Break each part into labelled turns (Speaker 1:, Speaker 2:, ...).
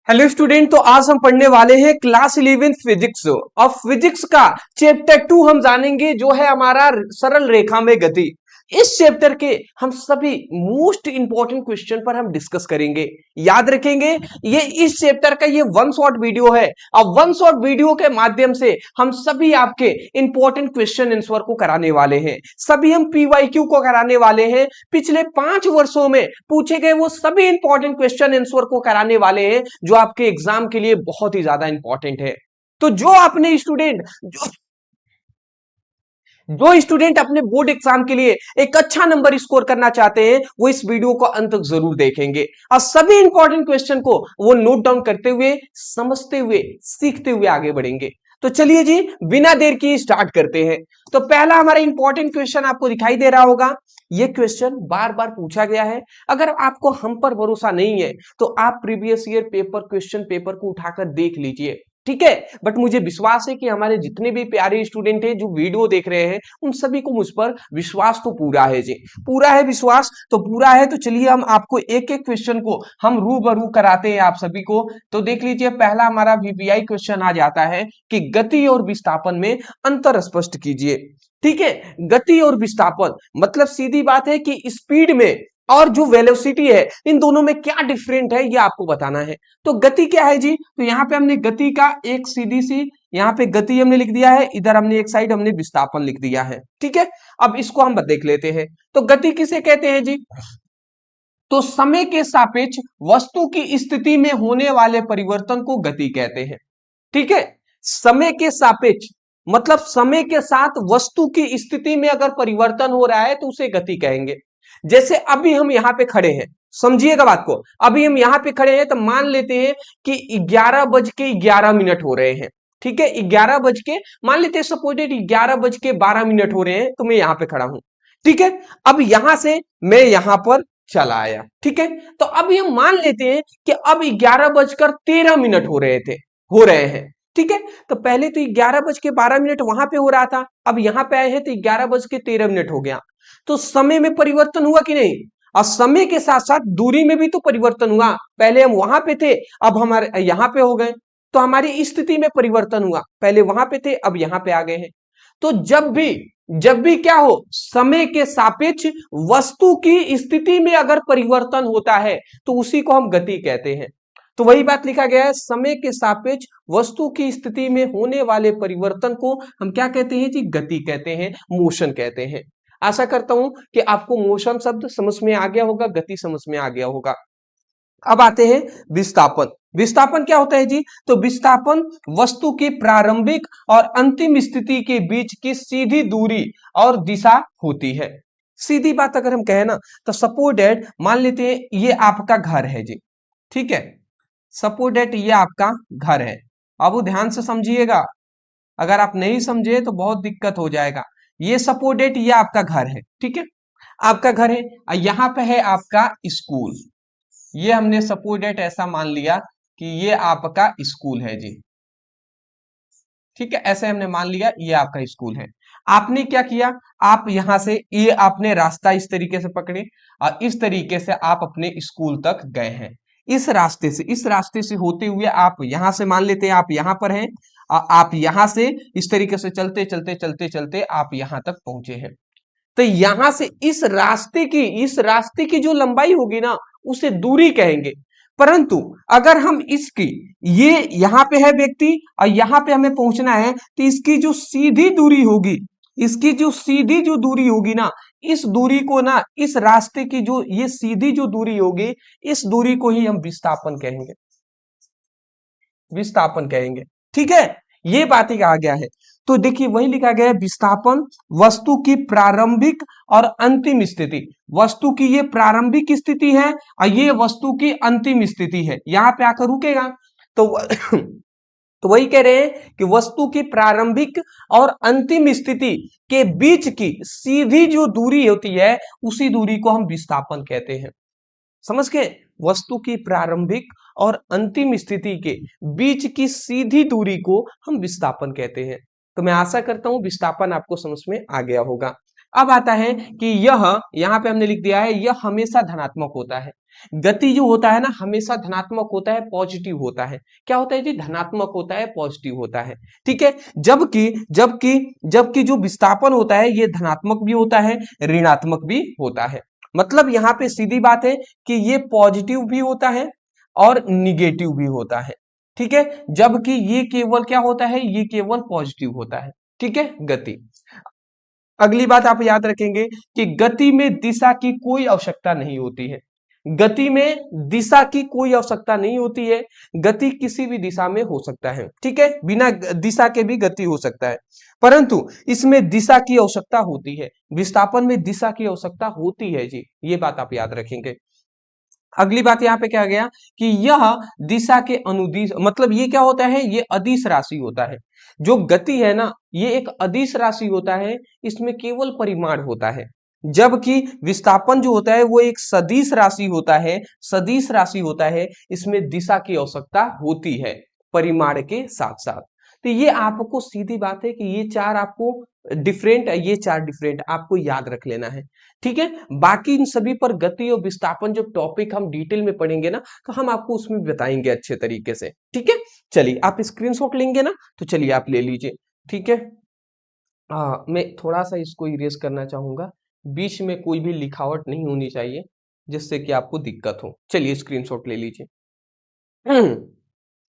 Speaker 1: Hello student, तो आज हम पढ़ने वाले हैं क्लास 11 फिजिक्स। और फिजिक्स का चैप्टर 2 हम जानेंगे, जो है हमारा सरल रेखा में गति। इस चैप्टर के हम सभी मोस्ट इंपॉर्टेंट क्वेश्चन पर हम डिस्कस करेंगे। याद रखेंगे, ये इस चैप्टर का ये वन शॉट वीडियो है और वन शॉट वीडियो के माध्यम से हम सभी आपके इंपॉर्टेंट क्वेश्चन आंसर को कराने वाले हैं। सभी हम पीवाईक्यू को कराने वाले हैं। पिछले 5 वर्षों में पूछे गए वो सभी इंपॉर्टेंट क्वेश्चन आंसर को कराने वाले हैं, जो आपके एग्जाम के लिए बहुत ही ज्यादा इंपॉर्टेंट है। तो जो स्टूडेंट अपने बोर्ड एग्जाम के लिए एक अच्छा नंबर स्कोर करना चाहते हैं, वो इस वीडियो को अंत तक जरूर देखेंगे और सभी इंपॉर्टेंट क्वेश्चन को वो नोट डाउन करते हुए, समझते हुए, सीखते हुए आगे बढ़ेंगे। तो चलिए जी, बिना देर की स्टार्ट करते हैं। तो पहला हमारा इंपॉर्टेंट क्वेश्चन आपको दिखाई दे रहा होगा। यह क्वेश्चन बार बार पूछा गया है। अगर आपको हम पर भरोसा नहीं है तो आप प्रीवियस ईयर क्वेश्चन पेपर को उठाकर देख लीजिए, ठीक है। बट मुझे विश्वास है कि हमारे जितने भी प्यारे स्टूडेंट हैं जो वीडियो देख रहे हैं, उन सभी को मुझ पर विश्वास तो पूरा है जी, पूरा है विश्वास तो पूरा है। तो चलिए हम आपको एक एक क्वेश्चन को हम रूबरू कराते हैं आप सभी को। तो देख लीजिए, पहला हमारा वीपीआई क्वेश्चन आ जाता है कि गति और विस्थापन में अंतर स्पष्ट कीजिए। ठीक है, गति और विस्थापन मतलब सीधी बात है कि स्पीड में और जो वेलोसिटी है, इन दोनों में क्या डिफरेंट है, ये आपको बताना है। तो गति क्या है जी, तो यहां पे हमने गति का एक सीधी सी, यहां पे गति हमने लिख दिया है, इधर हमने एक साइड हमने विस्थापन लिख दिया है, ठीक है। अब इसको हम देख लेते हैं। तो गति किसे कहते हैं जी, तो समय के सापेक्ष वस्तु की स्थिति में होने वाले परिवर्तन को गति कहते हैं, ठीक है। समय के सापेक्ष मतलब समय के साथ वस्तु की स्थिति में अगर परिवर्तन हो रहा है तो उसे गति कहेंगे। जैसे अभी हम यहां पे खड़े हैं, समझिएगा बात को, अभी हम यहां पे खड़े हैं तो मान लेते हैं कि 11:11 हो रहे हैं, ठीक है। 11 बज के मान लेते हैं, सपोजेड 11:12 हो रहे हैं, तो मैं यहां पे खड़ा हूं, ठीक है। अब यहां से मैं यहां पर चला आया, ठीक है। तो अब हम मान लेते हैं कि अब 11:13 हो रहे हैं, ठीक है। तो पहले तो 11:12 वहां पे हो रहा था, अब यहां पे आए हैं तो 11:13 हो गया। तो समय में परिवर्तन हुआ कि नहीं, और समय के साथ साथ दूरी में भी तो परिवर्तन हुआ। पहले हम वहां पे थे, अब हमारे यहां पे हो गए, तो हमारी स्थिति में परिवर्तन हुआ। पहले वहां पे थे, अब यहां पे आ गए हैं। तो जब भी क्या हो, समय के सापेक्ष वस्तु की स्थिति में अगर परिवर्तन होता है तो उसी को हम गति कहते हैं। तो वही बात लिखा गया है, समय के सापेक्ष वस्तु की स्थिति में होने वाले परिवर्तन को हम क्या कहते हैं जी, गति कहते हैं, मोशन कहते हैं। आशा करता हूं कि आपको मोशन शब्द समझ में आ गया होगा, गति समझ में आ गया होगा। अब आते हैं विस्थापन। विस्थापन क्या होता है जी, तो विस्थापन वस्तु की प्रारंभिक और अंतिम स्थिति के बीच की सीधी दूरी और दिशा होती है। सीधी बात अगर हम कहें ना, तो सपोज दैट मान लेते हैं ये आपका घर है जी, ठीक है। सपोज दैट ये आपका घर है। अब वो ध्यान से समझिएगा, अगर आप नहीं समझे तो बहुत दिक्कत हो जाएगा। ये सपोज दैट ये आपका घर है, ठीक है, आपका घर है, यहाँ पे है आपका स्कूल। ये हमने सपोज दैट ऐसा मान लिया कि ये आपका स्कूल है जी, ठीक है, ऐसे हमने मान लिया ये आपका स्कूल है। आपने क्या किया, आप यहां से ये आपने रास्ता इस तरीके से पकड़े और इस तरीके से आप अपने स्कूल तक गए हैं। इस रास्ते से होते हुए आप यहां से मान लेते हैं आप यहां पर हैं, और आप यहां से इस तरीके से चलते चलते चलते चलते आप यहां तक पहुंचे हैं। तो यहां से इस रास्ते की जो लंबाई होगी ना, उसे दूरी कहेंगे। परंतु अगर हम इसकी, ये यहां पे है व्यक्ति और यहां पे हमें पहुंचना है, तो इसकी जो सीधी दूरी होगी, ना, इस दूरी को ना, इस रास्ते की जो ये सीधी जो दूरी होगी, इस दूरी को ही हम विस्थापन कहेंगे, ठीक है। ये बात ही कहा गया है। तो देखिए वही लिखा गया है, विस्थापन वस्तु की प्रारंभिक और अंतिम स्थिति। वस्तु की ये प्रारंभिक स्थिति है और ये वस्तु की अंतिम स्थिति है, यहां पे आकर रुकेगा। तो तो वही कह रहे हैं कि वस्तु की प्रारंभिक और अंतिम स्थिति के बीच की सीधी जो दूरी होती है, उसी दूरी को हम विस्थापन कहते हैं। समझ गए, वस्तु की प्रारंभिक और अंतिम स्थिति के बीच की सीधी दूरी को हम विस्थापन कहते हैं। तो मैं आशा करता हूं विस्थापन आपको समझ में आ गया होगा। अब आता है कि यह, यहां पे हमने लिख दिया है, यह हमेशा धनात्मक होता है। गति जो होता है ना हमेशा धनात्मक होता है, पॉजिटिव होता है। क्या होता है जी? धनात्मक होता है, पॉजिटिव होता है। ठीक है, जबकि जबकि जबकि जो विस्थापन होता है ये धनात्मक भी होता है, ऋणात्मक भी होता है। मतलब यहाँ पे सीधी बात है कि ये पॉजिटिव भी होता है और निगेटिव भी होता है। ठीक है, जबकि ये केवल क्या होता है? ये केवल पॉजिटिव होता है। ठीक है, गति। अगली बात आप याद रखेंगे कि गति में दिशा की कोई आवश्यकता नहीं होती है। गति में दिशा की कोई आवश्यकता नहीं होती है। गति किसी भी दिशा में हो सकता है। ठीक है, बिना दिशा के भी गति हो सकता है, परंतु इसमें दिशा की आवश्यकता होती है। विस्थापन में दिशा की आवश्यकता होती है जी, ये बात आप याद रखेंगे। अगली बात यहाँ पे क्या गया कि यह दिशा के अनुदिश, मतलब ये क्या होता है? ये अदिश राशि होता है। जो गति है ना ये एक अदिश राशि होता है, इसमें केवल परिमाण होता है। जबकि विस्थापन जो होता है वो एक सदिश राशि होता है, सदिश राशि होता है, इसमें दिशा की आवश्यकता होती है परिमाण के साथ साथ। तो ये आपको सीधी बात है कि ये चार आपको डिफरेंट, ये चार डिफरेंट आपको याद रख लेना है। ठीक है, बाकी इन सभी पर गति और विस्थापन जो टॉपिक हम डिटेल में पढ़ेंगे ना तो हम आपको उसमें बताएंगे अच्छे तरीके से। ठीक है, चलिए आप स्क्रीनशॉट लेंगे ना तो चलिए आप ले लीजिए। ठीक है, मैं थोड़ा सा इसको इरेज करना चाहूंगा, बीच में कोई भी लिखावट नहीं होनी चाहिए जिससे कि आपको दिक्कत हो। चलिए स्क्रीनशॉट ले लीजिए।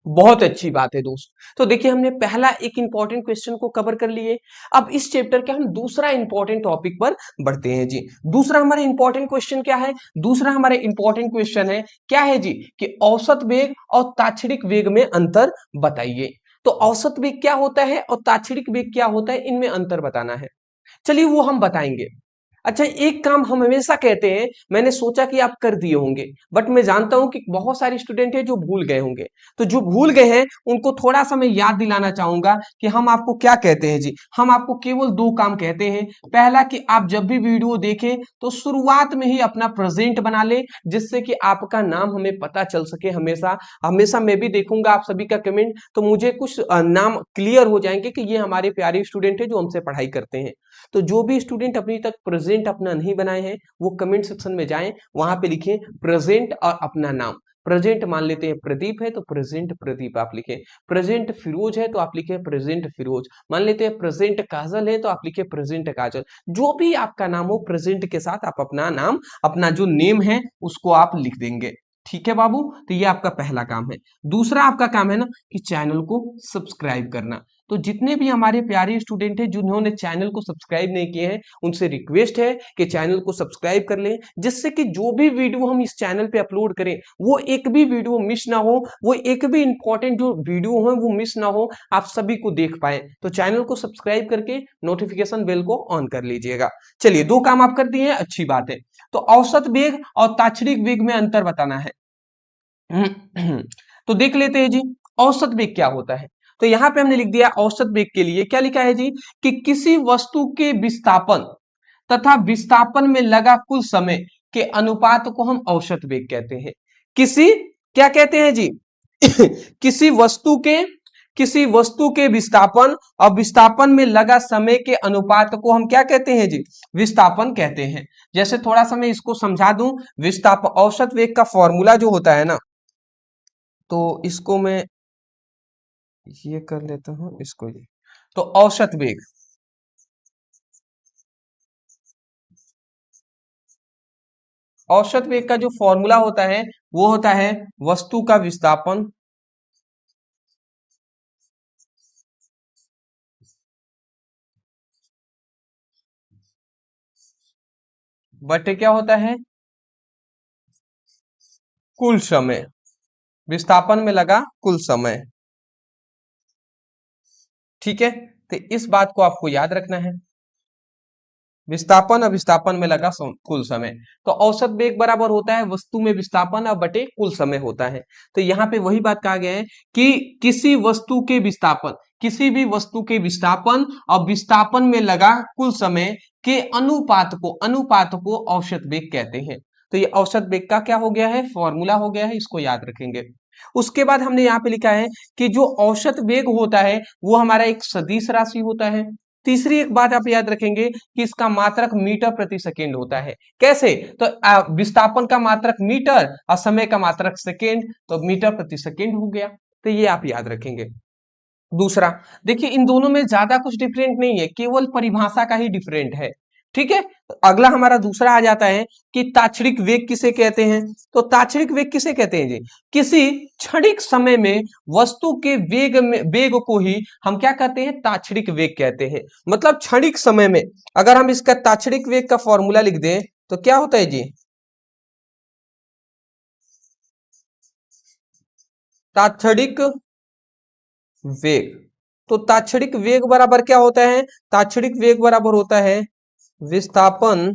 Speaker 1: बहुत अच्छी बात है दोस्त। तो देखिए हमने पहला एक इंपॉर्टेंट क्वेश्चन को कवर कर लिए। अब इस चैप्टर के हम दूसरा इंपॉर्टेंट टॉपिक पर बढ़ते हैं जी। दूसरा हमारा इंपॉर्टेंट क्वेश्चन क्या है? दूसरा हमारा इंपॉर्टेंट क्वेश्चन है क्या है जी? कि औसत वेग और ताक्षणिक वेग में अंतर बताइए। तो औसत वेग क्या होता है और ताक्षणिक वेग क्या होता है, इनमें अंतर बताना है। चलिए वो हम बताएंगे। अच्छा, एक काम हम हमेशा कहते हैं, मैंने सोचा कि आप कर दिए होंगे, बट मैं जानता हूं कि बहुत सारे स्टूडेंट हैं जो भूल गए होंगे। तो जो भूल गए हैं उनको थोड़ा सा मैं याद दिलाना चाहूंगा कि हम आपको क्या कहते हैं जी। हम आपको केवल दो काम कहते हैं। पहला कि आप जब भी वीडियो देखें तो शुरुआत में ही अपना प्रेजेंट बना ले, जिससे कि आपका नाम हमें पता चल सके। हमेशा हमेशा मैं भी देखूंगा आप सभी का कमेंट, तो मुझे कुछ नाम क्लियर हो जाएंगे कि ये हमारे प्यारे स्टूडेंट है जो हमसे पढ़ाई करते हैं। तो जो भी स्टूडेंट अभी तक प्रेजेंट अपना नहीं बनाए हैं वो कमेंट सेक्शन में जाएं, वहां पे लिखें प्रेजेंट और अपना नाम। प्रेजेंट मान लेते हैं प्रदीप है तो प्रेजेंट प्रदीप आप लिखें। प्रेजेंट फिरोज है तो आप लिखें प्रेजेंट फिरोज। मान लेते हैं प्रेजेंट काजल है तो आप लिखें प्रेजेंट काजल। जो भी आपका नाम हो प्रेजेंट के साथ आप अपना नाम, अपना जो नेम है उसको आप लिख देंगे। ठीक है बाबू, तो ये आपका पहला काम है। दूसरा आपका काम है ना कि चैनल को सब्सक्राइब करना। तो जितने भी हमारे प्यारे स्टूडेंट हैं जिन्होंने चैनल को सब्सक्राइब नहीं किए हैं उनसे रिक्वेस्ट है कि चैनल को सब्सक्राइब कर लें, जिससे कि जो भी वीडियो हम इस चैनल पे अपलोड करें वो एक भी वीडियो मिस ना हो, वो एक भी इंपॉर्टेंट जो वीडियो हो वो मिस ना हो, आप सभी को देख पाए। तो चैनल को सब्सक्राइब करके नोटिफिकेशन बेल को ऑन कर लीजिएगा। चलिए दो काम आप कर दिए हैं, अच्छी बात है। तो औसत वेग और ताक्षणिक वेग में अंतर बताना है। तो देख लेते हैं जी औसत वेग क्या होता है। तो यहां पे हमने लिख दिया औसत वेग के लिए क्या लिखा है जी कि किसी वस्तु के विस्थापन तथा विस्थापन में लगा कुल समय के अनुपात को हम औसत वेग कहते हैं। किसी क्या कहते हैं जी? किसी वस्तु के विस्थापन और विस्थापन में लगा समय के अनुपात को हम क्या कहते हैं जी? विस्थापन कहते हैं। जैसे थोड़ा सा मैं इसको समझा दूं, विस्थापन औसत वेग का फॉर्मूला जो होता है ना, तो इसको मैं ये कर लेता हूं, इसको ये। तो औसत वेग का जो फॉर्मूला होता है वो होता है वस्तु का विस्थापन बटे क्या होता है? कुल समय। विस्थापन में लगा कुल समय। ठीक है, तो इस बात को आपको याद रखना है। विस्थापन और विस्थापन में लगा कुल समय। तो औसत वेग बराबर होता है वस्तु में विस्थापन और बटे कुल समय होता है। तो यहाँ पे वही बात कहा गया है कि किसी वस्तु के विस्थापन, किसी भी वस्तु के विस्थापन और विस्थापन में लगा कुल समय के अनुपात को औसत वेग कहते हैं। तो ये औसत वेग का क्या हो गया है? फॉर्मूला हो गया है, इसको याद रखेंगे। उसके बाद हमने यहाँ पे लिखा है कि जो औसत वेग होता है वो हमारा एक सदिश राशि होता है। तीसरी एक बात आप याद रखेंगे कि इसका मात्रक मीटर प्रति सेकेंड होता है। कैसे? तो विस्थापन का मात्रक मीटर और समय का मात्रक सेकेंड, तो मीटर प्रति सेकेंड हो गया। तो ये आप याद रखेंगे। दूसरा, देखिए इन दोनों में ज्यादा कुछ डिफरेंट नहीं है, केवल परिभाषा का ही डिफरेंट है। ठीक है, तो अगला हमारा दूसरा आ जाता है कि ताक्षणिक वेग किसे कहते हैं। तो ताक्षणिक वेग किसे कहते हैं जी? किसी क्षणिक समय में वस्तु के वेग को ही हम क्या कहते हैं? ताक्षणिक वेग कहते हैं। मतलब क्षणिक समय में अगर हम इसका ताक्षणिक वेग का फॉर्मूला लिख दें तो क्या होता है जी? ताक्षणिक वेग। तो ताक्षणिक वेग बराबर क्या होता है? ताक्षणिक वेग बराबर होता है विस्थापन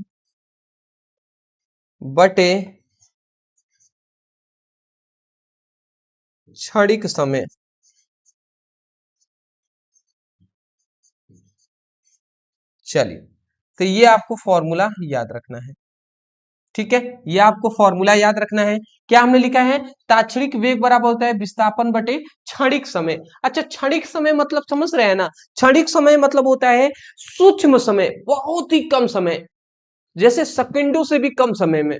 Speaker 1: बटे क्षणिक समय। चलिए, तो ये आपको फॉर्मूला याद रखना है। ठीक है, ये आपको फॉर्मूला याद रखना है। क्या हमने लिखा है? ताक्षणिक वेग बराबर होता है विस्थापन बटे क्षणिक समय। अच्छा, क्षणिक समय मतलब समझ रहे हैं ना? क्षणिक समय मतलब होता है सूक्ष्म समय, बहुत ही कम समय, जैसे सेकंडों से भी कम समय में।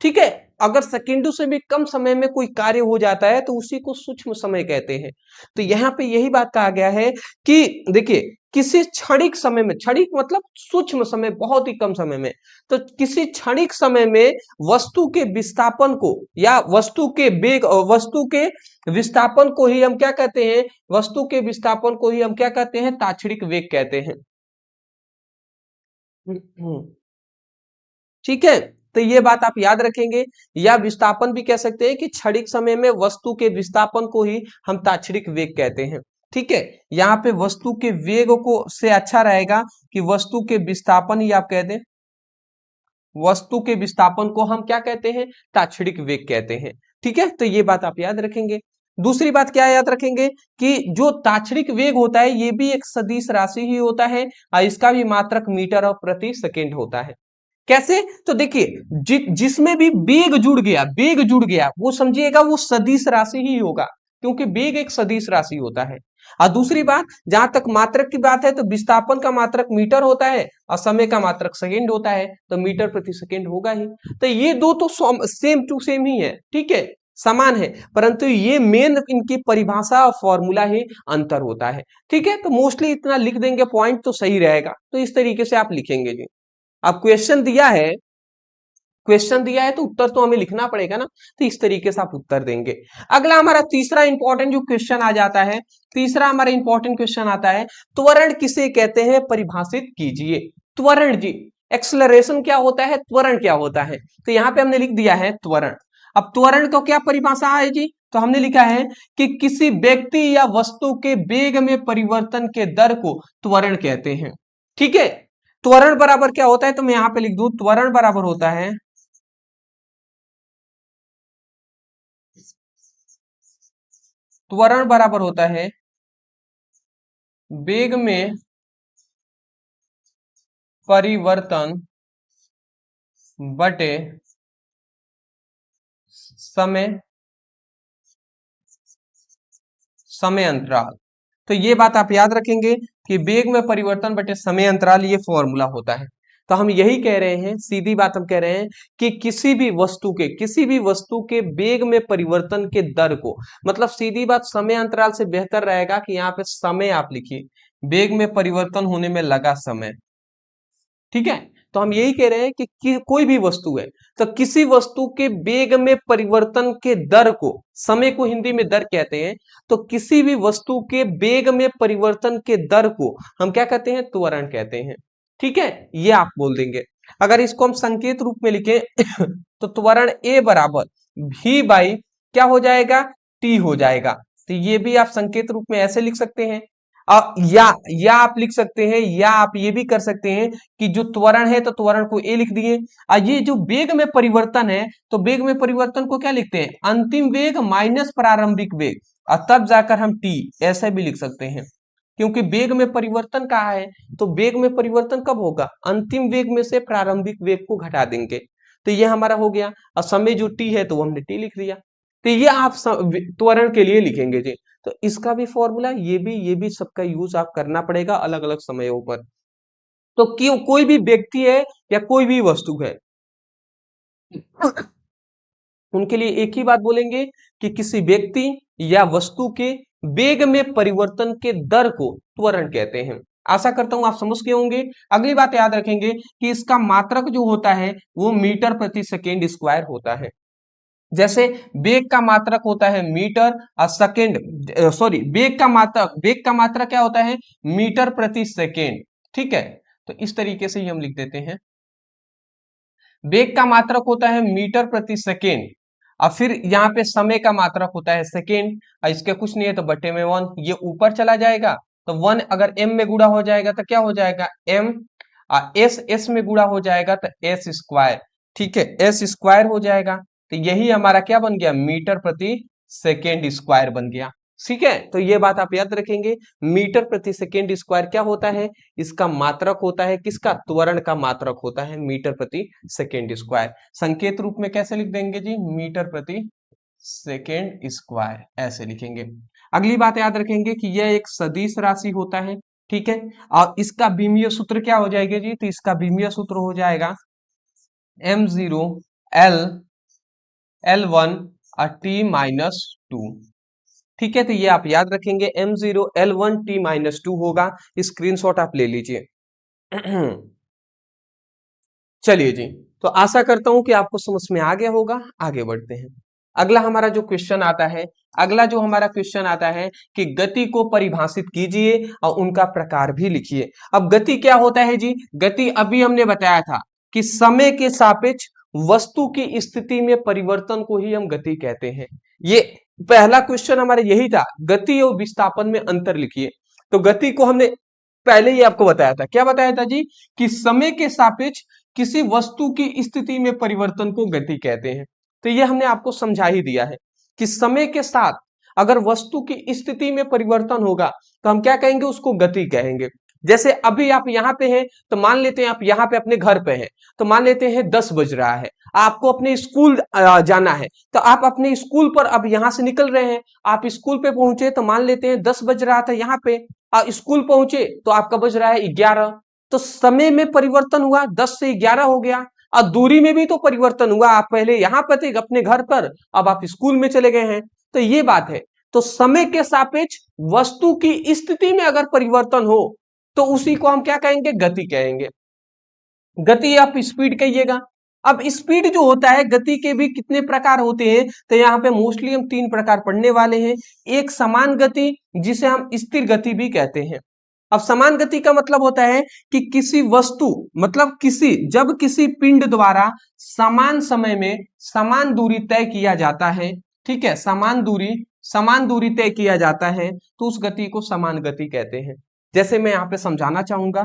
Speaker 1: ठीक है, अगर सेकंडों से भी कम समय में कोई कार्य हो जाता है तो उसी को सूक्ष्म समय कहते हैं। तो यहाँ पे यही बात कहा गया है कि देखिए किसी क्षणिक समय में, क्षणिक मतलब सूक्ष्म समय, बहुत ही कम समय में, तो किसी क्षणिक समय में वस्तु के विस्थापन को या वस्तु के वेग, वस्तु के विस्थापन को ही हम क्या कहते हैं? वस्तु के विस्थापन को ही हम क्या कहते हैं? ताक्षणिक वेग कहते हैं। ठीक है, तो ये बात आप याद रखेंगे। या विस्थापन भी कह सकते हैं कि क्षणिक समय में वस्तु के विस्थापन को ही हम ताक्षणिक वेग कहते हैं। ठीक है, यहाँ पे वस्तु के वेग को से अच्छा रहेगा कि वस्तु के विस्थापन ही आप कह दें। वस्तु के विस्थापन को हम क्या कहते हैं? ताक्षणिक वेग कहते हैं। ठीक है, तो ये बात आप याद रखेंगे। दूसरी बात क्या याद रखेंगे कि जो ताक्षणिक वेग होता है ये भी एक सदिश राशि ही होता है और इसका भी मात्रक मीटर और प्रति सेकेंड होता है। कैसे? तो देखिए जिसमें भी वेग जुड़ गया, वेग जुड़ गया, वो समझिएगा वो सदिश राशि ही होगा, क्योंकि वेग एक सदिश राशि होता है। और दूसरी बात, जहां तक मात्रक की बात है तो विस्थापन का मात्रक मीटर होता है और समय का मात्रक सेकेंड होता है, तो मीटर प्रति सेकेंड होगा ही। तो ये दो तो सेम टू सेम ही है। ठीक है, समान है, परंतु ये मेन इनकी परिभाषा और फॉर्मूला ही अंतर होता है। ठीक है, तो मोस्टली इतना लिख देंगे पॉइंट तो सही रहेगा। तो इस तरीके से आप लिखेंगे जी। अब क्वेश्चन दिया है, क्वेश्चन दिया है तो उत्तर तो हमें लिखना पड़ेगा ना, तो इस तरीके से आप उत्तर देंगे। अगला हमारा तीसरा इंपॉर्टेंट जो क्वेश्चन आ जाता है, तीसरा हमारा इंपॉर्टेंट क्वेश्चन आता है, त्वरण किसे कहते हैं? परिभाषित कीजिए। त्वरण जी, एक्सलरेशन क्या होता है, त्वरण क्या होता है? तो यहाँ पे हमने लिख दिया है त्वरण। अब त्वरण को क्या परिभाषा है जी? तो हमने लिखा है कि किसी व्यक्ति या वस्तु के वेग में परिवर्तन के दर को त्वरण कहते हैं। ठीक है, त्वरण बराबर क्या होता है? तो मैं यहां पे लिख दूं, त्वरण बराबर होता है त्वरण बराबर होता है वेग में परिवर्तन बटे समय समय अंतराल। तो ये बात आप याद रखेंगे कि वेग में परिवर्तन बटे समय अंतराल ये फॉर्मूला होता है। तो हम यही कह रहे हैं, सीधी बात हम कह रहे हैं कि किसी भी वस्तु के वेग में परिवर्तन के दर को, मतलब सीधी बात समय अंतराल से बेहतर रहेगा कि यहाँ पे समय आप लिखिए, वेग में परिवर्तन होने में लगा समय। ठीक है, तो हम यही कह रहे हैं कि कोई भी वस्तु है तो किसी वस्तु के वेग में परिवर्तन के दर को, समय को हिंदी में दर कहते हैं, तो किसी भी वस्तु के वेग में परिवर्तन के दर को हम क्या कहते हैं? त्वरण कहते हैं। ठीक है, ये आप बोल देंगे। अगर इसको हम संकेत रूप में लिखें तो त्वरण ए बराबर भी बाई क्या हो जाएगा? टी हो जाएगा। तो ये भी आप संकेत रूप में ऐसे लिख सकते हैं। या आप लिख सकते हैं, या आप ये भी कर सकते हैं कि जो त्वरण है तो त्वरण को ए लिख दिए, और ये जो वेग में परिवर्तन है तो वेग में परिवर्तन को क्या लिखते हैं? अंतिम वेग माइनस प्रारंभिक वेग, और तब जाकर हम टी ऐसे भी लिख सकते हैं। क्योंकि वेग में परिवर्तन कहा है तो वेग में परिवर्तन कब होगा? अंतिम वेग में से प्रारंभिक वेग को घटा देंगे। तो ये हमारा हो गया, और समय जो टी है तो वो हमने टी लिख दिया। तो ये आप त्वरण के लिए लिखेंगे जी। तो इसका भी फॉर्मूला, ये भी सबका यूज आप करना पड़ेगा अलग अलग समयों पर। तो क्यों कोई भी व्यक्ति है या कोई भी वस्तु है, उनके लिए एक ही बात बोलेंगे कि किसी व्यक्ति या वस्तु के वेग में परिवर्तन के दर को त्वरण कहते हैं। आशा करता हूं आप समझ गए होंगे। अगली बात याद रखेंगे कि इसका मात्रक जो होता है वो मीटर प्रति सेकेंड स्क्वायर होता है। जैसे वेग का मात्रक होता है मीटर और सेकेंड, सॉरी वेग का मात्रक क्या होता है, मीटर प्रति सेकेंड। ठीक है, तो इस तरीके से ही हम लिख देते हैं, वेग का मात्रक होता है मीटर प्रति सेकेंड और फिर यहाँ पे समय का मात्रक होता है सेकेंड, और इसके कुछ नहीं है तो बटे में 1, ये ऊपर चला जाएगा तो 1 अगर m में गुणा हो जाएगा तो क्या हो जाएगा m, s में गुणा हो जाएगा तो s स्क्वायर। ठीक है, s स्क्वायर हो जाएगा, तो यही हमारा क्या बन गया, मीटर प्रति सेकेंड स्क्वायर बन गया। ठीक है, तो ये बात आप याद रखेंगे, मीटर प्रति सेकेंड स्क्वायर क्या होता है, इसका मात्रक होता है, किसका, त्वरण का मात्रक होता है मीटर प्रति सेकेंड स्क्वायर। संकेत रूप में कैसे लिख देंगे जी, मीटर प्रति सेकेंड स्क्वायर ऐसे लिखेंगे। अगली बात याद रखेंगे कि यह एक सदिश राशि होता है। ठीक है, और इसका बीमीय सूत्र क्या हो जाएगा जी, तो इसका बीमीय सूत्र हो जाएगा m0 l1 और t-2। ठीक है, तो ये आप याद रखेंगे, m0 l1 t-2 होगा, स्क्रीनशॉट आप ले लीजिए। चलिए जी, तो आशा करता हूं कि आपको समझ में आ गया होगा। आगे बढ़ते हैं। अगला हमारा जो क्वेश्चन आता है, अगला जो हमारा क्वेश्चन आता है कि गति को परिभाषित कीजिए और उनका प्रकार भी लिखिए। अब गति क्या होता है जी, गति अभी हमने बताया था कि समय के सापेक्ष वस्तु की स्थिति में परिवर्तन को ही हम गति कहते हैं। ये पहला क्वेश्चन हमारा यही था, गति और विस्थापन में अंतर लिखिए। तो गति को हमने पहले ही आपको बताया था, क्या बताया था जी, कि समय के सापेक्ष किसी वस्तु की स्थिति में परिवर्तन को गति कहते हैं। तो ये हमने आपको समझा ही दिया है कि समय के साथ अगर वस्तु की स्थिति में परिवर्तन होगा तो हम क्या कहेंगे, उसको गति कहेंगे। जैसे अभी आप यहाँ पे हैं तो मान लेते हैं आप यहाँ पे अपने घर पे हैं, तो मान लेते हैं 10 बज रहा है, आपको अपने स्कूल जाना है, तो आप अपने स्कूल पर अब यहाँ से निकल रहे हैं, आप स्कूल पे पहुंचे तो मान लेते हैं 10 बज रहा था यहाँ पे, स्कूल पहुंचे तो आपका बज रहा है 11, तो समय में परिवर्तन हुआ, 10 से 11 हो गया। और दूरी में भी तो परिवर्तन हुआ, आप पहले यहाँ पर थे अपने घर पर, अब आप स्कूल में चले गए हैं, तो ये बात है। तो समय के सापेक्ष वस्तु की स्थिति में अगर परिवर्तन हो तो उसी को हम क्या कहेंगे, गति कहेंगे। गति आप स्पीड कहिएगा। अब स्पीड जो होता है, गति के भी कितने प्रकार होते हैं, तो यहाँ पे मोस्टली हम 3 प्रकार पढ़ने वाले हैं। एक समान गति, जिसे हम स्थिर गति भी कहते हैं। अब समान गति का मतलब होता है कि किसी वस्तु, मतलब जब किसी पिंड द्वारा समान समय में समान दूरी तय किया जाता है, ठीक है, समान दूरी तय किया जाता है, तो उस गति को समान गति कहते हैं। जैसे मैं यहाँ पे समझाना चाहूंगा,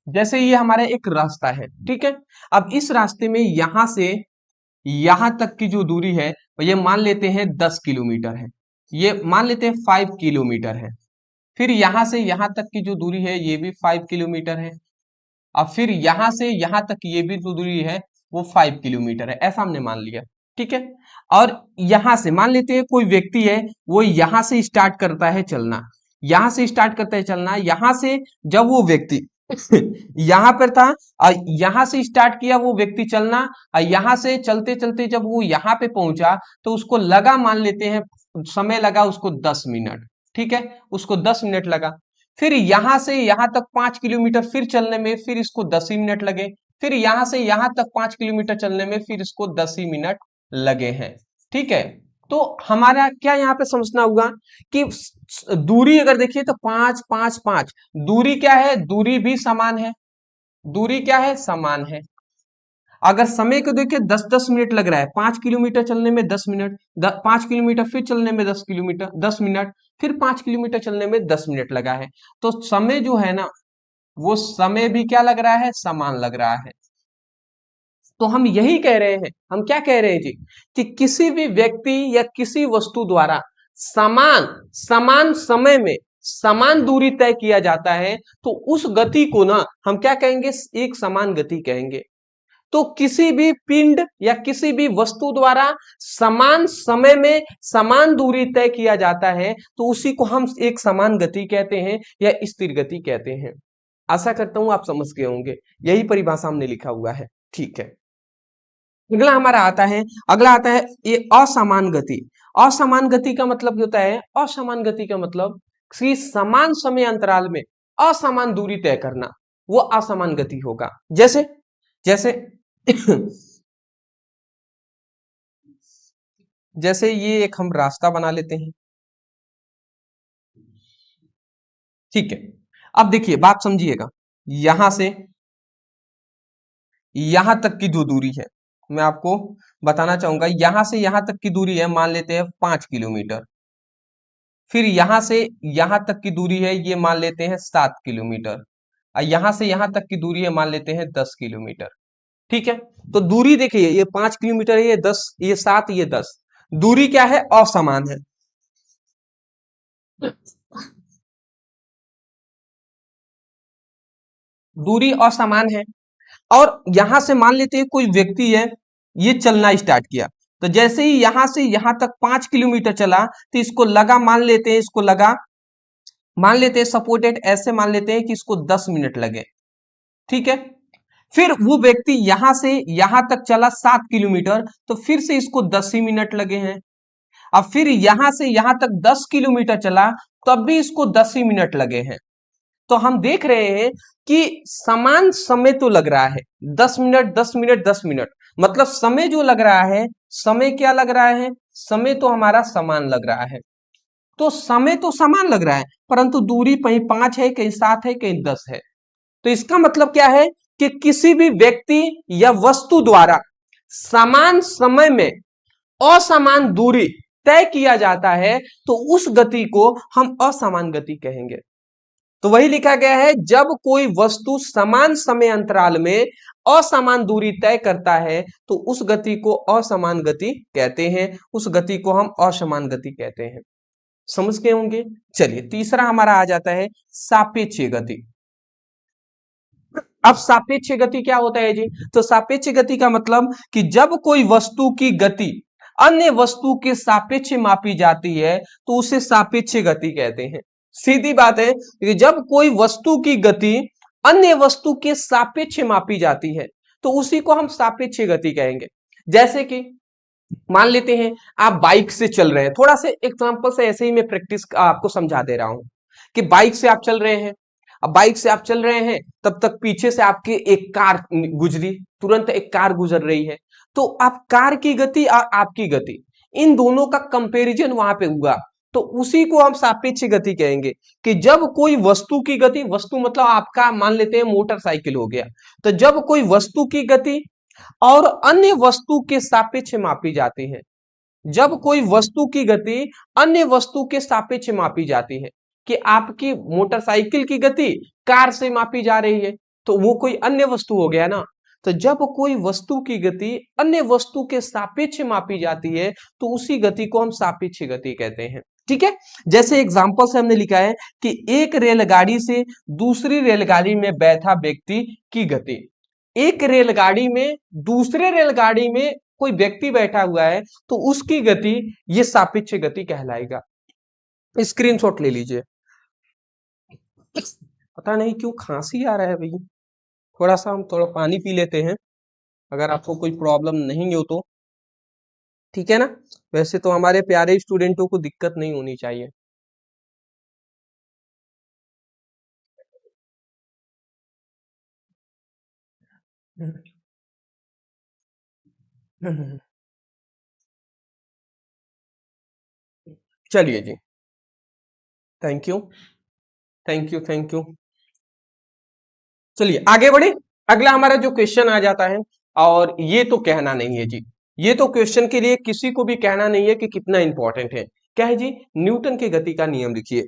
Speaker 1: जैसे ये हमारा एक रास्ता है, ठीक है, अब इस रास्ते में यहां से यहां तक की जो दूरी है ये मान लेते हैं 10 किलोमीटर है, ये मान लेते हैं 5 किलोमीटर है। फिर यहां से यहां तक की जो दूरी है ये भी 5 किलोमीटर है। अब फिर यहां से यहां तक ये भी जो दूरी है वो 5 किलोमीटर है, ऐसा हमने मान लिया, ठीक है। और यहां से मान लेते हैं कोई व्यक्ति है, वो यहां से स्टार्ट करता है चलना, यहां से स्टार्ट करता है चलना, यहां से जब वो व्यक्ति यहां पर था और यहां से स्टार्ट किया वो व्यक्ति चलना, और यहां से चलते चलते जब वो यहां पे पहुंचा तो उसको लगा, मान लेते हैं समय लगा उसको 10 मिनट, ठीक है, उसको 10 मिनट लगा। फिर यहां से यहां तक 5 किलोमीटर फिर चलने में फिर इसको 10 ही मिनट लगे। फिर यहां से यहां तक 5 किलोमीटर चलने में फिर इसको 10 ही मिनट लगे हैं, ठीक है। तो हमारा क्या यहाँ पे समझना होगा कि दूरी अगर देखिए तो 5 5 5, दूरी क्या है, दूरी भी समान है, दूरी क्या है, समान है। अगर समय को देखिए 10-10 मिनट लग रहा है, 5 किलोमीटर चलने में 10 मिनट, 5 किलोमीटर फिर चलने में 10 किलोमीटर 10 मिनट, फिर 5 किलोमीटर चलने में 10 मिनट लगा है, तो समय जो है ना वो समय भी क्या लग रहा है, समान लग रहा है। तो हम यही कह रहे हैं, हम क्या कह रहे हैं जी, कि किसी भी व्यक्ति या किसी वस्तु द्वारा समान समान समय में समान दूरी तय किया जाता है तो उस गति को ना हम क्या कहेंगे, एक समान गति कहेंगे। तो किसी भी पिंड या किसी भी वस्तु द्वारा समान समय में समान दूरी तय किया जाता है तो उसी को हम एक समान गति कहते हैं या स्थिर गति कहते हैं। आशा करता हूं आप समझ गए होंगे, यही परिभाषा हमने लिखा हुआ है। ठीक है, अगला हमारा आता है, अगला आता है ये असमान गति। असमान गति का मतलब होता है, असमान गति का मतलब कि समान समय अंतराल में असमान दूरी तय करना, वो असमान गति होगा। जैसे जैसे जैसे ये एक हम रास्ता बना लेते हैं, ठीक है। अब देखिए बात समझिएगा, यहां से यहां तक की जो दूरी है, मैं आपको बताना चाहूंगा, यहां से यहां तक की दूरी है, मान लेते हैं 5 किलोमीटर। फिर यहां से यहां तक की दूरी है, ये मान लेते हैं 7 किलोमीटर। और यहां से यहां तक की दूरी है, मान लेते हैं 10 किलोमीटर। ठीक है, तो दूरी देखिए, ये 5 किलोमीटर है, ये 10, ये 7, ये 10। दूरी क्या है? असमान है। दूरी असमान है। और यहां से मान लेते हैं कोई व्यक्ति है, ये चलना स्टार्ट किया, तो जैसे ही यहां से यहां तक 5 किलोमीटर चला, तो इसको लगा, मान लेते हैं इसको लगा, मान लेते हैं सपोर्टेड, ऐसे मान लेते हैं कि इसको 10 मिनट लगे। ठीक है, फिर वो व्यक्ति यहां से यहां तक चला 7 किलोमीटर, तो फिर से इसको 10 ही मिनट लगे हैं। अब फिर यहां से यहां तक 10 किलोमीटर चला, तब भी इसको 10 ही मिनट लगे हैं। तो हम देख रहे हैं कि समान समय तो लग रहा है, 10 मिनट 10 मिनट 10 मिनट, मतलब समय जो लग रहा है, समय क्या लग रहा है? समय तो हमारा समान लग रहा है। तो समय तो समान लग रहा है, परंतु दूरी कहीं 5 है, कहीं 7 है, कहीं 10 है। तो इसका मतलब क्या है कि किसी भी व्यक्ति या वस्तु द्वारा समान समय में असमान दूरी तय किया जाता है तो उस गति को हम असमान गति कहेंगे। तो वही लिखा गया है, जब कोई वस्तु समान समय अंतराल में असमान दूरी तय करता है तो उस गति को असमान गति कहते हैं, उस गति को हम असमान गति कहते हैं। समझ गए होंगे। चलिए तीसरा हमारा आ जाता है सापेक्ष गति। अब सापेक्ष गति क्या होता है जी? तो सापेक्ष गति का मतलब कि जब कोई वस्तु की गति अन्य वस्तु के सापेक्ष मापी जाती है तो उसे सापेक्ष गति कहते हैं। सीधी बात है कि जब कोई वस्तु की गति अन्य वस्तु के सापेक्ष मापी जाती है तो उसी को हम सापेक्ष गति कहेंगे। जैसे कि मान लेते हैं आप बाइक से चल रहे हैं, थोड़ा सा एग्जांपल से ऐसे ही मैं प्रैक्टिस आपको समझा दे रहा हूं कि बाइक से आप चल रहे हैं। अब बाइक से आप चल रहे हैं, तब तक पीछे से आपके एक कार गुजरी, तुरंत एक कार गुजर रही है, तो आप कार की गति और आपकी गति, इन दोनों का कंपैरिजन वहां पे हुआ, तो उसी को हम सापेक्ष गति कहेंगे। कि जब कोई वस्तु की गति, वस्तु मतलब आपका मान लेते हैं मोटरसाइकिल हो गया, तो जब कोई वस्तु की गति और अन्य वस्तु के सापेक्ष मापी जाती है, जब कोई वस्तु की गति अन्य वस्तु के सापेक्ष मापी जाती है, कि आपकी मोटरसाइकिल की गति कार से मापी जा रही है, तो वो कोई अन्य वस्तु हो गया ना। तो जब कोई वस्तु की गति अन्य वस्तु के सापेक्ष मापी जाती है तो उसी गति को हम सापेक्ष गति कहते हैं। ठीक है, जैसे एग्जांपल से हमने लिखा है कि एक रेलगाड़ी से दूसरी रेलगाड़ी में बैठा व्यक्ति की गति, एक रेलगाड़ी में दूसरे रेलगाड़ी में कोई व्यक्ति बैठा हुआ है तो उसकी गति ये सापेक्ष गति कहलाएगा। स्क्रीनशॉट ले लीजिए। पता नहीं क्यों खांसी आ रहा है भैया, थोड़ा सा हम थोड़ा पानी पी लेते हैं, अगर आपको कोई प्रॉब्लम नहीं हो तो ठीक है ना। वैसे तो हमारे प्यारे स्टूडेंटों को दिक्कत नहीं होनी चाहिए। चलिए जी, thank you, thank you, thank you. चलिए आगे बढ़े। अगला हमारा जो क्वेश्चन आ जाता है, और ये तो कहना नहीं है जी, ये तो क्वेश्चन के लिए किसी को भी कहना नहीं है कि कितना इंपॉर्टेंट है। क्या है जी? न्यूटन के गति का नियम लिखिए।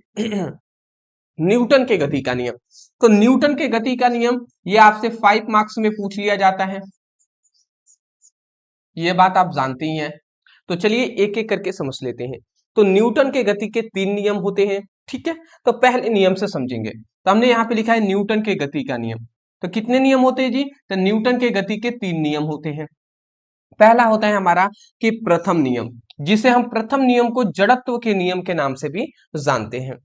Speaker 1: न्यूटन के गति का नियम। तो न्यूटन के गति का नियम ये आपसे 5 मार्क्स में पूछ लिया जाता है, ये बात आप जानते ही हैं। तो चलिए एक एक करके समझ लेते हैं। तो न्यूटन के गति के 3 नियम होते हैं। ठीक है, तो पहले नियम से समझेंगे। तो हमने यहाँ पे लिखा है न्यूटन के गति का नियम। तो कितने नियम होते हैं जी? तो न्यूटन के गति के 3 नियम होते हैं। पहला होता है हमारा कि प्रथम नियम, जिसे हम प्रथम नियम को जड़त्व के नियम के नाम से भी जानते हैं।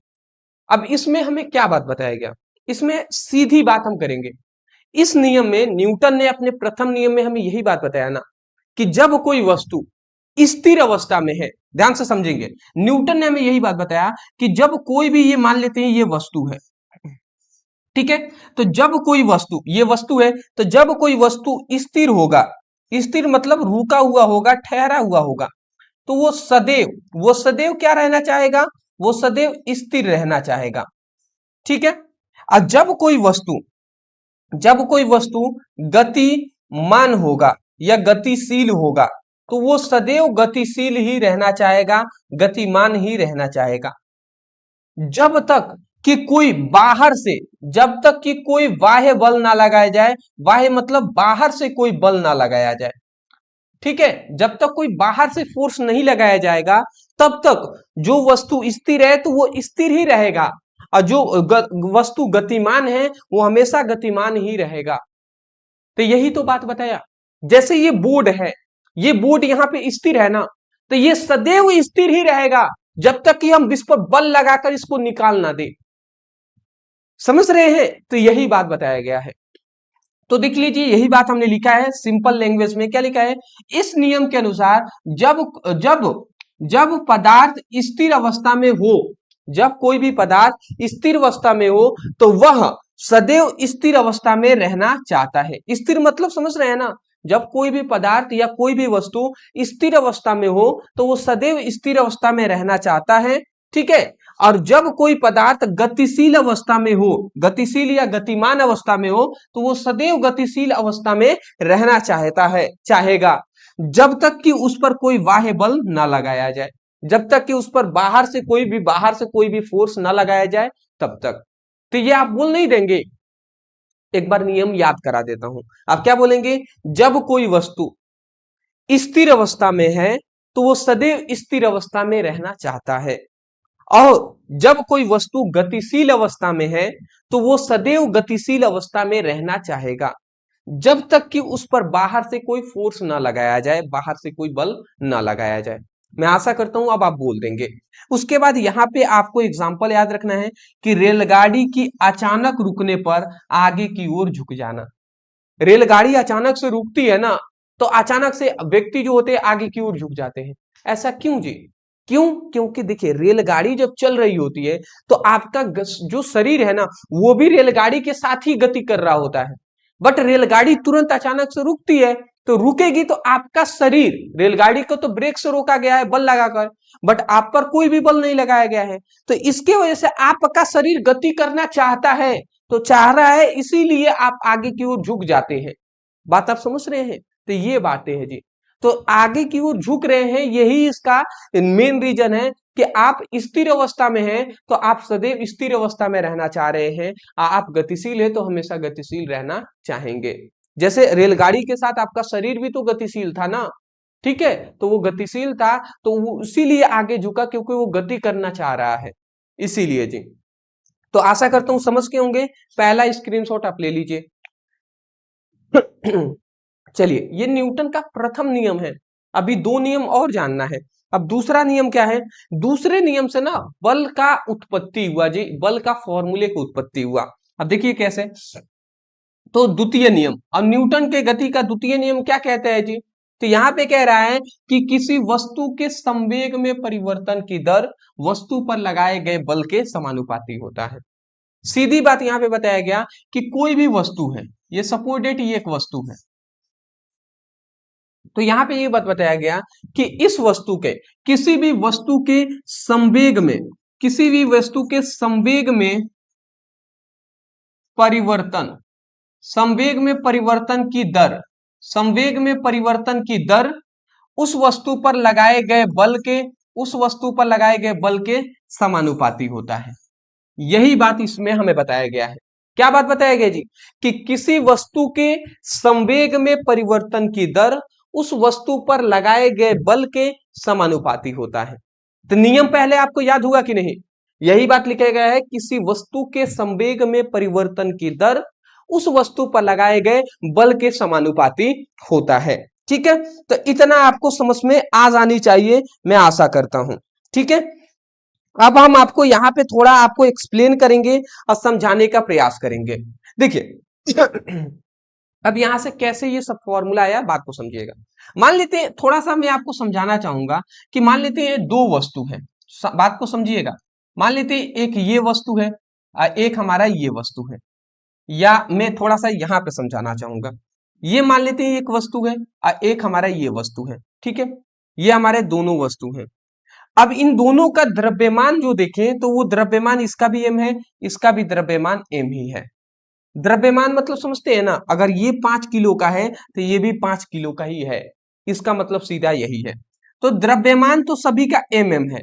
Speaker 1: अब इसमें हमें क्या बात बताया गया? इसमें सीधी बात हम करेंगे। इस नियम में न्यूटन ने अपने प्रथम नियम में हमें यही बात बताया ना कि जब कोई वस्तु स्थिर अवस्था में है, ध्यान से समझेंगे, न्यूटन ने हमें यही बात बताया कि जब कोई भी, ये मान लेते हैं ये वस्तु है, ठीक है, तो जब कोई वस्तु, ये वस्तु है, तो जब कोई वस्तु स्थिर होगा, स्थिर मतलब रुका हुआ होगा, ठहरा हुआ होगा, तो वो सदैव क्या रहना चाहेगा? वो सदैव स्थिर रहना चाहेगा, ठीक है। और जब कोई वस्तु गतिमान होगा या गतिशील होगा, तो वो सदैव गतिशील ही रहना चाहेगा, गतिमान ही रहना चाहेगा। जब तक कि कोई बाहर से, जब तक कि कोई बाह्य बल ना लगाया जाए, बाह्य मतलब बाहर से कोई बल ना लगाया जाए, ठीक है, जब तक कोई बाहर से फोर्स नहीं लगाया जाएगा, तब तक जो वस्तु स्थिर है तो वो स्थिर ही रहेगा, और जो वस्तु गतिमान है वो हमेशा गतिमान ही रहेगा। तो यही तो बात बताया। जैसे ये बोर्ड है, ये बोर्ड यहाँ पे स्थिर है ना, तो ये सदैव स्थिर ही रहेगा जब तक कि हम इस पर बल लगाकर इसको निकाल ना दे। समझ रहे हैं? तो यही बात बताया गया है। तो देख लीजिए, यही बात हमने लिखा है सिंपल लैंग्वेज में। क्या लिखा है? इस नियम के अनुसार जब जब जब पदार्थ स्थिर अवस्था में हो, जब कोई भी पदार्थ स्थिर अवस्था में हो, तो वह सदैव स्थिर अवस्था में रहना चाहता है। स्थिर मतलब समझ रहे हैं ना? जब कोई भी पदार्थ या कोई भी वस्तु स्थिर अवस्था में हो, तो वो सदैव स्थिर अवस्था में रहना चाहता है, ठीक है। और जब कोई पदार्थ गतिशील अवस्था में हो, गतिशील या गतिमान अवस्था में हो, तो वो सदैव गतिशील अवस्था में रहना चाहेगा, जब तक कि उस पर कोई बाह्य बल ना लगाया जाए, जब तक कि उस पर बाहर से कोई भी फोर्स ना लगाया जाए, तब तक। तो ये आप बोल नहीं देंगे? एक बार नियम याद करा देता हूं। आप क्या बोलेंगे? जब कोई वस्तु स्थिर अवस्था में है, तो वो सदैव स्थिर अवस्था में रहना चाहता है, और जब कोई वस्तु गतिशील अवस्था में है, तो वो सदैव गतिशील अवस्था में रहना चाहेगा, जब तक कि उस पर बाहर से कोई फोर्स ना लगाया जाए, बाहर से कोई बल ना लगाया जाए। मैं आशा करता हूं अब आप बोल देंगे। उसके बाद यहां पे आपको एग्जांपल याद रखना है कि रेलगाड़ी की अचानक रुकने पर आगे की ओर झुक जाना। रेलगाड़ी अचानक से रुकती है ना, तो अचानक से व्यक्ति जो होते हैं आगे की ओर झुक जाते हैं। ऐसा क्यों जी? क्यों? क्योंकि देखिए, रेलगाड़ी जब चल रही होती है, तो आपका जो शरीर है ना, वो भी रेलगाड़ी के साथ ही गति कर रहा होता है। बट रेलगाड़ी तुरंत अचानक से रुकती है, तो रुकेगी तो आपका शरीर, रेलगाड़ी को तो ब्रेक से रोका गया है बल लगाकर, बट आप पर कोई भी बल नहीं लगाया गया है, तो इसके वजह से आपका शरीर गति करना चाहता है, तो चाह रहा है, इसीलिए आप आगे की ओर झुक जाते हैं। बात आप समझ रहे हैं? तो ये बातें हैं जी। तो आगे की ओर झुक रहे हैं, यही इसका मेन रीजन है कि आप स्थिर अवस्था में हैं, तो आप सदैव स्थिर अवस्था में रहना चाह रहे हैं। आप गतिशील है, तो हमेशा गतिशील रहना चाहेंगे। जैसे रेलगाड़ी के साथ आपका शरीर भी तो गतिशील था ना, ठीक है, तो वो गतिशील था, तो वो इसीलिए आगे झुका, क्योंकि वो गति करना चाह रहा है, इसीलिए जी। तो आशा करता हूं समझ के होंगे। पहला स्क्रीनशॉट आप ले लीजिए। चलिए, ये न्यूटन का प्रथम नियम है। अभी 2 नियम और जानना है। अब दूसरा नियम क्या है? दूसरे नियम से ना बल का उत्पत्ति हुआ जी, बल का फॉर्मूले की उत्पत्ति हुआ। अब देखिए कैसे। तो द्वितीय नियम, और न्यूटन के गति का द्वितीय नियम क्या कहते हैं जी? तो यहां पे कह रहा है कि किसी वस्तु के संवेग में परिवर्तन की दर वस्तु पर लगाए गए बल के समानुपाती होता है। सीधी बात यहां पे बताया गया कि कोई भी वस्तु है, ये सपोर्टेड, ये एक वस्तु है, तो यहां पे ये बात बताया गया कि इस वस्तु के, किसी भी वस्तु के संवेग में, किसी भी वस्तु के संवेग में परिवर्तन, संवेग में परिवर्तन की दर, संवेग में परिवर्तन की दर उस वस्तु पर लगाए गए बल के, उस वस्तु पर लगाए गए बल के समानुपाती होता है। यही बात इसमें हमें बताया गया है। क्या बात बताया गया जी? कि किसी वस्तु के संवेग में परिवर्तन की दर उस वस्तु पर लगाए गए बल के समानुपाती होता है। तो नियम पहले आपको याद हुआ कि नहीं? यही बात लिखा गया है, किसी वस्तु के संवेग में परिवर्तन की दर उस वस्तु पर लगाए गए बल के समानुपाती होता है। ठीक है, तो इतना आपको समझ में आ जानी चाहिए, मैं आशा करता हूं। ठीक है, अब हम आपको यहाँ पे थोड़ा आपको एक्सप्लेन करेंगे और समझाने का प्रयास करेंगे। देखिए अब यहां से कैसे ये सब फॉर्मूला आया, बात को समझिएगा। मान लेते हैं, थोड़ा सा मैं आपको समझाना चाहूंगा कि मान लेते हैं दो वस्तु है, बात को समझिएगा। मान लेते हैं एक ये वस्तु है और एक हमारा ये वस्तु है, या मैं थोड़ा सा यहां पे समझाना चाहूंगा। ये मान लेते हैं एक वस्तु है और एक हमारा ये वस्तु है। ठीक है, ये हमारे दोनों वस्तु हैं। अब इन दोनों का द्रव्यमान जो देखें तो वो द्रव्यमान इसका भी m है, इसका भी द्रव्यमान m ही है। द्रव्यमान मतलब समझते हैं ना, अगर ये 5 किलो का है तो ये भी 5 किलो का ही है, इसका मतलब सीधा यही है। तो द्रव्यमान तो सभी का mm है,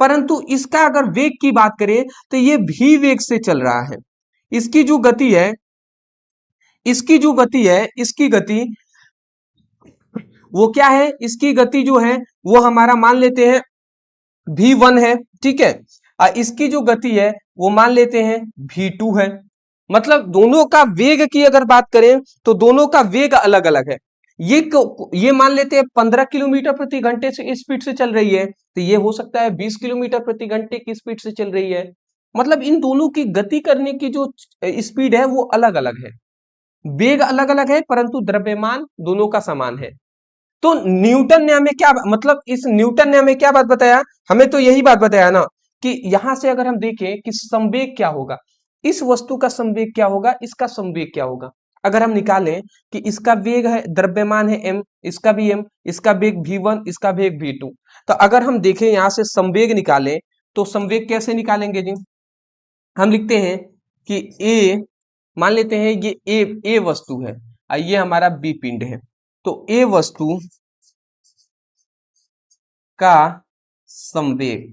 Speaker 1: परंतु इसका अगर वेग की बात करें तो ये भी वेग से चल रहा है। इसकी जो गति है, इसकी गति वो क्या है, इसकी गति जो है वो हमारा मान लेते हैं v1 है। ठीक है, इसकी जो गति है वो मान लेते हैं v2 है। मतलब दोनों का वेग की अगर बात करें तो दोनों का वेग अलग अलग है। ये मान लेते हैं 15 किलोमीटर प्रति घंटे से स्पीड से चल रही है, तो ये हो सकता है 20 किलोमीटर प्रति घंटे की स्पीड से चल रही है। मतलब इन दोनों की गति करने की जो स्पीड है वो अलग अलग है, वेग अलग अलग है, परंतु द्रव्यमान दोनों का समान है। तो न्यूटन ने हमें क्या मतलब, इस न्यूटन ने हमें क्या बात बताया, हमें तो यही बात बताया ना कि यहां से अगर हम देखें कि संवेग क्या होगा, इस वस्तु का संवेग क्या होगा, इसका संवेग क्या होगा। अगर हम निकालें कि इसका वेग है, द्रव्यमान है m, इसका भी m, इसका वेग v1, इसका वेग v2, तो अगर हम देखें यहां से संवेग निकालें तो संवेग कैसे निकालेंगे जी। हम लिखते हैं कि a, मान लेते हैं ये ए वस्तु है और ये हमारा बी पिंड है। तो ए वस्तु का संवेग,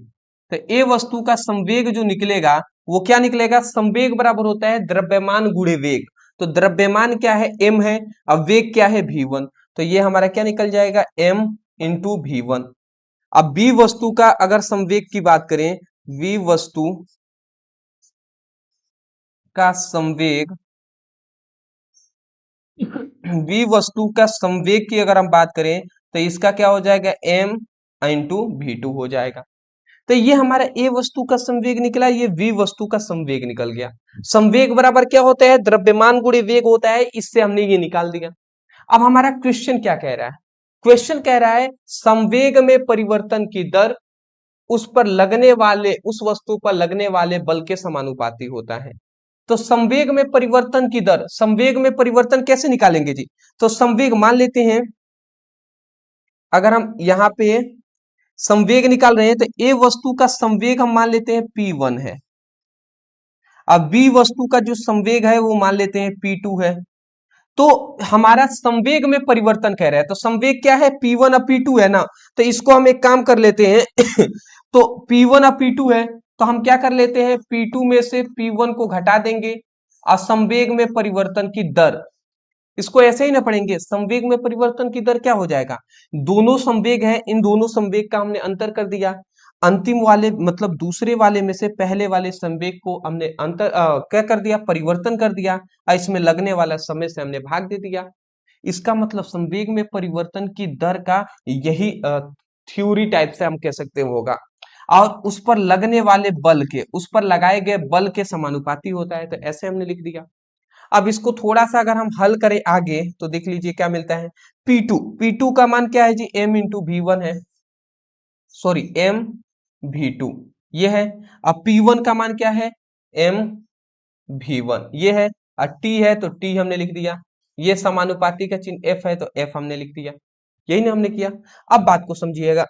Speaker 1: तो ए वस्तु का संवेग जो निकलेगा वो क्या निकलेगा, संवेग बराबर होता है द्रव्यमान गुणे वेग। तो द्रव्यमान क्या है, m है, अब वेग क्या है v1, तो ये हमारा क्या निकल जाएगा m इंटू v1। अब b वस्तु का अगर संवेग की बात करें, v वस्तु का संवेग, v वस्तु का संवेग की अगर हम बात करें तो इसका क्या हो जाएगा, m इंटू v2 हो जाएगा। तो ये हमारा ए वस्तु का संवेग निकला, ये वी वस्तु का संवेग निकल गया। संवेग बराबर क्या होता है, द्रव्यमान गुणे वेग होता है, इससे हमने ये निकाल दिया। अब हमारा क्वेश्चन क्या कह रहा है, क्वेश्चन कह रहा है संवेग में परिवर्तन की दर उस पर लगने वाले, उस वस्तु पर लगने वाले बल के समानुपाती होता है। तो संवेग में परिवर्तन की दर, संवेग में परिवर्तन कैसे निकालेंगे जी। तो संवेग मान लेते हैं, अगर हम यहाँ पे संवेग निकाल रहे हैं तो ए वस्तु का संवेग हम मान लेते हैं p1 है, अब बी वस्तु का जो संवेग है वो मान लेते हैं p2 है। तो हमारा संवेग में परिवर्तन कह रहा है, तो संवेग क्या है, p1 और p2 है ना। तो इसको हम एक काम कर लेते हैं तो p1 और p2 है, तो हम क्या कर लेते हैं, p2 में से p1 को घटा देंगे और संवेग में परिवर्तन की दर, इसको ऐसे ही ना पढ़ेंगे, संवेग में परिवर्तन की दर क्या हो जाएगा, दोनों संवेग है, इन दोनों संवेग का हमने अंतर कर दिया, अंतिम वाले मतलब दूसरे वाले में से पहले वाले संवेग को हमने अंतर क्या कर दिया, परिवर्तन कर दिया और इसमें लगने वाला समय से हमने भाग दे दिया। इसका मतलब संवेग में परिवर्तन की दर का यही थ्योरी टाइप से हम कह सकते हैं होगा, और उस पर लगने वाले बल के, उस पर लगाए गए बल के समानुपाती होता है, तो ऐसे हमने लिख दिया। अब इसको थोड़ा सा अगर हम हल करें आगे तो देख लीजिए क्या मिलता है, P2 का मान क्या है जी, m इंटू v1 है, सॉरी m v2 ये है। अब P1 का मान क्या है, m v1 ये है, और t है तो t हमने लिख दिया, ये समानुपाती का चिन्ह f है तो f हमने लिख दिया, यही ना हमने किया। अब बात को समझिएगा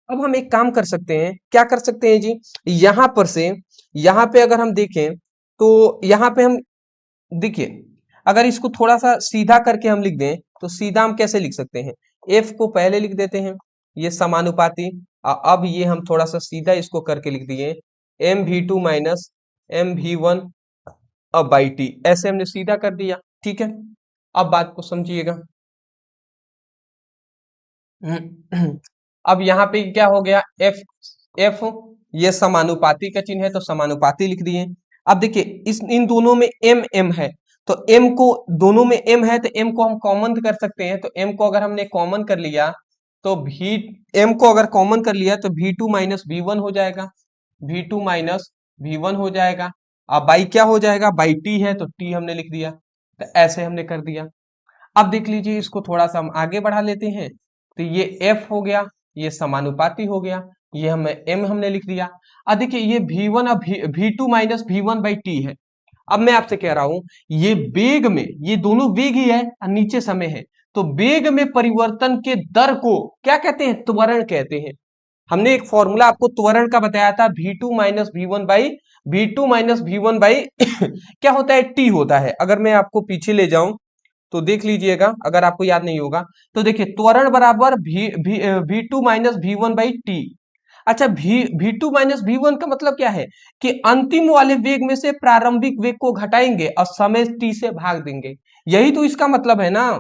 Speaker 1: अब हम एक काम कर सकते हैं, क्या कर सकते हैं जी, यहां पर से यहां पे अगर हम देखें तो यहां पे हम देखिए, अगर इसको थोड़ा सा सीधा करके हम लिख दें तो सीधा हम कैसे लिख सकते हैं, f को पहले लिख देते हैं, ये समानुपाती, अब ये हम थोड़ा सा सीधा इसको करके लिख दिए mv2 माइनस mv1 अब बाई टी, ऐसे हमने सीधा कर दिया। ठीक है, अब बात को समझिएगा अब यहाँ पे क्या हो गया, f ये समानुपाती का चिन्ह है तो समानुपाती लिख दिए। अब देखिए इस इन दोनों में एम एम है, तो एम को दोनों में एम है तो एम को हम कॉमन कर सकते हैं। तो एम को अगर हमने कॉमन कर लिया तो भी एम को अगर कॉमन कर लिया तो V2 माइनस V1 हो जाएगा, V2 माइनस V1 हो जाएगा। अब बाई क्या हो जाएगा, बाई टी है तो टी हमने लिख दिया, तो ऐसे हमने कर दिया। अब देख लीजिए इसको थोड़ा सा हम आगे बढ़ा लेते हैं, तो ये एफ हो गया, ये समानुपाती हो गया, ये हमें एम हमने लिख दिया। अब देखिए ये V1 अब V2 minus V1 by T है। अब मैं आपसे कह रहा हूं ये वेग में, ये दोनों वेग ही है और नीचे समय है, तो वेग में परिवर्तन के दर को क्या कहते हैं, त्वरण कहते हैं। हमने एक फॉर्मूला आपको त्वरण का बताया था, V2 minus V1 by V2 minus V1 by क्या होता है, टी होता है। अगर मैं आपको पीछे ले जाऊं तो देख लीजिएगा, अगर आपको याद नहीं होगा तो देखिए त्वरण बराबर V2 minus V1 by T. अच्छा V2 माइनस V1 का मतलब क्या है कि अंतिम वाले वेग में से प्रारंभिक वेग को घटाएंगे और समय t से भाग देंगे, यही तो इसका मतलब है ना।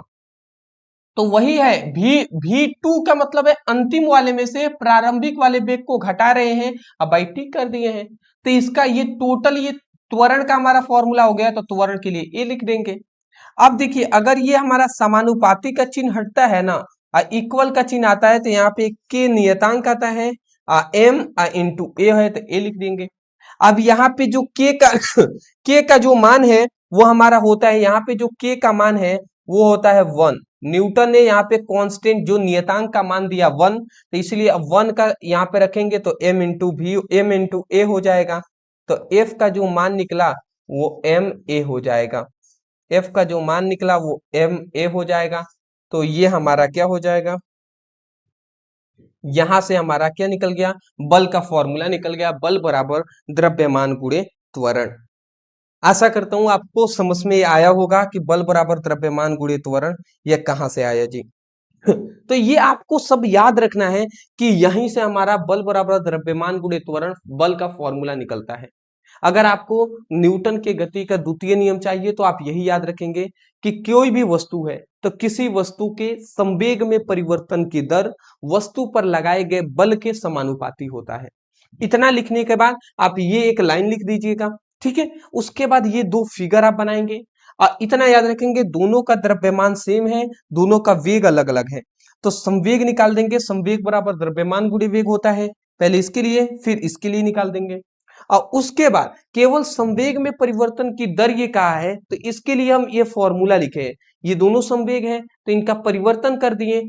Speaker 1: तो वही है V2 का मतलब है अंतिम वाले में से प्रारंभिक वाले वेग को घटा रहे हैं और बाई टी कर दिए हैं। तो इसका ये टोटल ये त्वरण का हमारा फॉर्मूला हो गया, तो त्वरण के लिए ए लिख देंगे। अब देखिए अगर ये हमारा समानुपाती का चिन्ह हटता है ना, इक्वल का चिन्ह आता है, तो यहाँ पे के नियतांक आता है, एम इंटू ए है तो ए लिख देंगे। अब यहाँ पे जो के का के का जो मान है वो हमारा होता है, यहाँ पे जो के का मान है वो होता है 1। न्यूटन ने यहाँ पे कांस्टेंट जो नियतांक का मान दिया 1, तो इसलिए अब 1 का यहाँ पे रखेंगे तो एम इंटू ए हो जाएगा। तो एफ का जो मान निकला वो एम ए हो जाएगा, एफ का जो मान निकला वो एम ए हो जाएगा। तो ये हमारा क्या हो जाएगा, यहां से हमारा क्या निकल गया, बल का फॉर्मूला निकल गया, बल बराबर द्रव्यमान गुणे त्वरण। आशा करता हूं आपको समझ में आया होगा कि बल बराबर द्रव्यमान गुणे त्वरण यह कहां से आया जी। तो ये आपको सब याद रखना है कि यहीं से हमारा बल बराबर द्रव्यमान गुणे त्वरण बल का फॉर्मूला निकलता है। अगर आपको न्यूटन के गति का द्वितीय नियम चाहिए तो आप यही याद रखेंगे कि कोई भी वस्तु है तो किसी वस्तु के संवेग में परिवर्तन की दर वस्तु पर लगाए गए बल के समानुपाती होता है। इतना लिखने के बाद आप ये एक लाइन लिख दीजिएगा, ठीक है। उसके बाद ये दो फिगर आप बनाएंगे और इतना याद रखेंगे दोनों का द्रव्यमान सेम है, दोनों का वेग अलग अलग है, तो संवेग निकाल देंगे, संवेग बराबर द्रव्यमान गुणे वेग होता है, पहले इसके लिए फिर इसके लिए निकाल देंगे। और उसके बाद केवल संवेग में परिवर्तन की दर ये कहा है तो इसके लिए हम ये फॉर्मूला लिखे हैं, ये दोनों संवेग है तो इनका परिवर्तन कर दिए,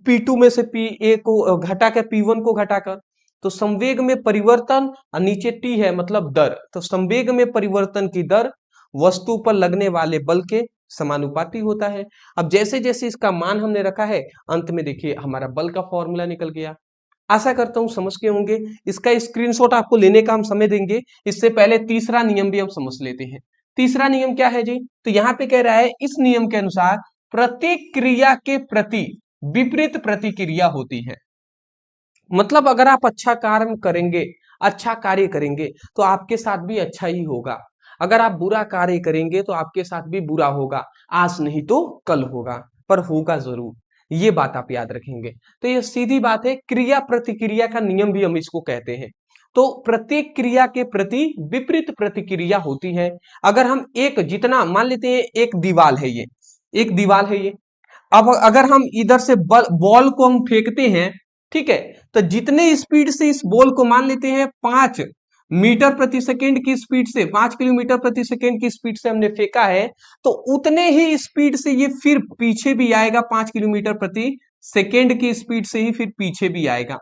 Speaker 1: P2 में से P को घटाकर P1 को घटाकर, तो संवेग में परिवर्तन और नीचे T है मतलब दर, तो संवेग में परिवर्तन की दर वस्तु पर लगने वाले बल के समानुपाती होता है। अब जैसे जैसे इसका मान हमने रखा है अंत में देखिए हमारा बल का फॉर्मूला निकल गया। आशा करता हूं समझ के होंगे। इसका स्क्रीनशॉट आपको लेने का हम समय देंगे, इससे पहले तीसरा नियम भी हम समझ लेते हैं। तीसरा नियम क्या है जी, तो यहाँ पे कह रहा है इस नियम के अनुसार प्रत्येक क्रिया के प्रति विपरीत प्रतिक्रिया होती है। मतलब अगर आप अच्छा कार्य करेंगे, अच्छा कार्य करेंगे तो आपके साथ भी अच्छा ही होगा, अगर आप बुरा कार्य करेंगे तो आपके साथ भी बुरा होगा, आज नहीं तो कल होगा, पर होगा जरूर, ये बात आप याद रखेंगे। तो ये सीधी बात है, क्रिया प्रतिक्रिया का नियम भी हम इसको कहते हैं। तो प्रत्येक क्रिया के प्रति विपरीत प्रतिक्रिया होती है। अगर हम एक जितना मान लेते हैं एक दीवार है, ये एक दीवार है ये, अब अगर हम इधर से बॉल को हम फेंकते हैं, ठीक है, तो जितने स्पीड से इस बॉल को मान लेते हैं 5 मीटर प्रति सेकेंड की स्पीड से, 5 किलोमीटर प्रति सेकेंड की स्पीड से हमने फेंका है, तो उतने ही स्पीड से ये फिर पीछे भी आएगा, 5 किलोमीटर प्रति सेकेंड की स्पीड से ही फिर पीछे भी आएगा,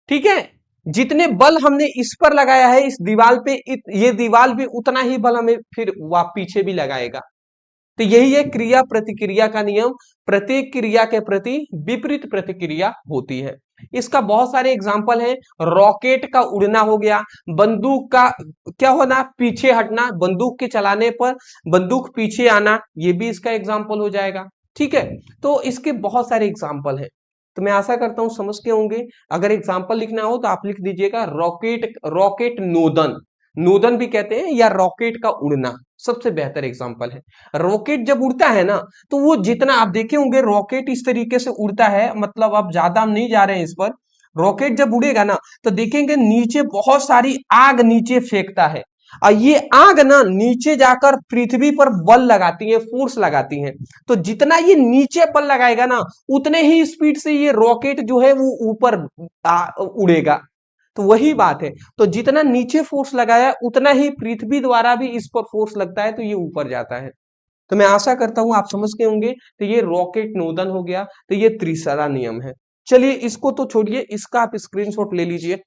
Speaker 1: ठीक है। जितने बल हमने इस पर लगाया है इस दीवार पे, ये दीवार भी उतना ही बल हमें फिर पीछे भी लगाएगा। तो यही है क्रिया प्रतिक्रिया का नियम, प्रत्येक क्रिया के प्रति विपरीत प्रतिक्रिया होती है। इसका बहुत सारे एग्जाम्पल हैं, रॉकेट का उड़ना हो गया, बंदूक का क्या होना, पीछे हटना, बंदूक के चलाने पर बंदूक पीछे आना, ये भी इसका एग्जाम्पल हो जाएगा, ठीक है। तो इसके बहुत सारे एग्जाम्पल हैं, तो मैं आशा करता हूं समझ के होंगे। अगर एग्जाम्पल लिखना हो तो आप लिख दीजिएगा रॉकेट नोदन, नोदन भी कहते हैं, या रॉकेट का उड़ना सबसे बेहतर एग्जांपल है। रॉकेट जब उड़ता है ना तो वो जितना आप देखे होंगे रॉकेट इस तरीके से उड़ता है, मतलब अब ज्यादा हम नहीं जा रहे हैं इस पर, रॉकेट जब उड़ेगा ना तो देखेंगे नीचे बहुत सारी आग नीचे फेंकता है, और ये आग ना नीचे जाकर पृथ्वी पर बल लगाती है, फोर्स लगाती है। तो जितना ये नीचे बल लगाएगा ना, उतने ही स्पीड से ये रॉकेट जो है वो ऊपर उड़ेगा। तो वही बात है, तो जितना नीचे फोर्स लगाया उतना ही पृथ्वी द्वारा भी इस पर फोर्स लगता है, तो ये ऊपर जाता है। तो मैं आशा करता हूं आप समझ गए होंगे। तो ये रॉकेट नोदन हो गया, तो ये तीसरा नियम है। चलिए इसको तो छोड़िए, इसका आप स्क्रीनशॉट ले लीजिए।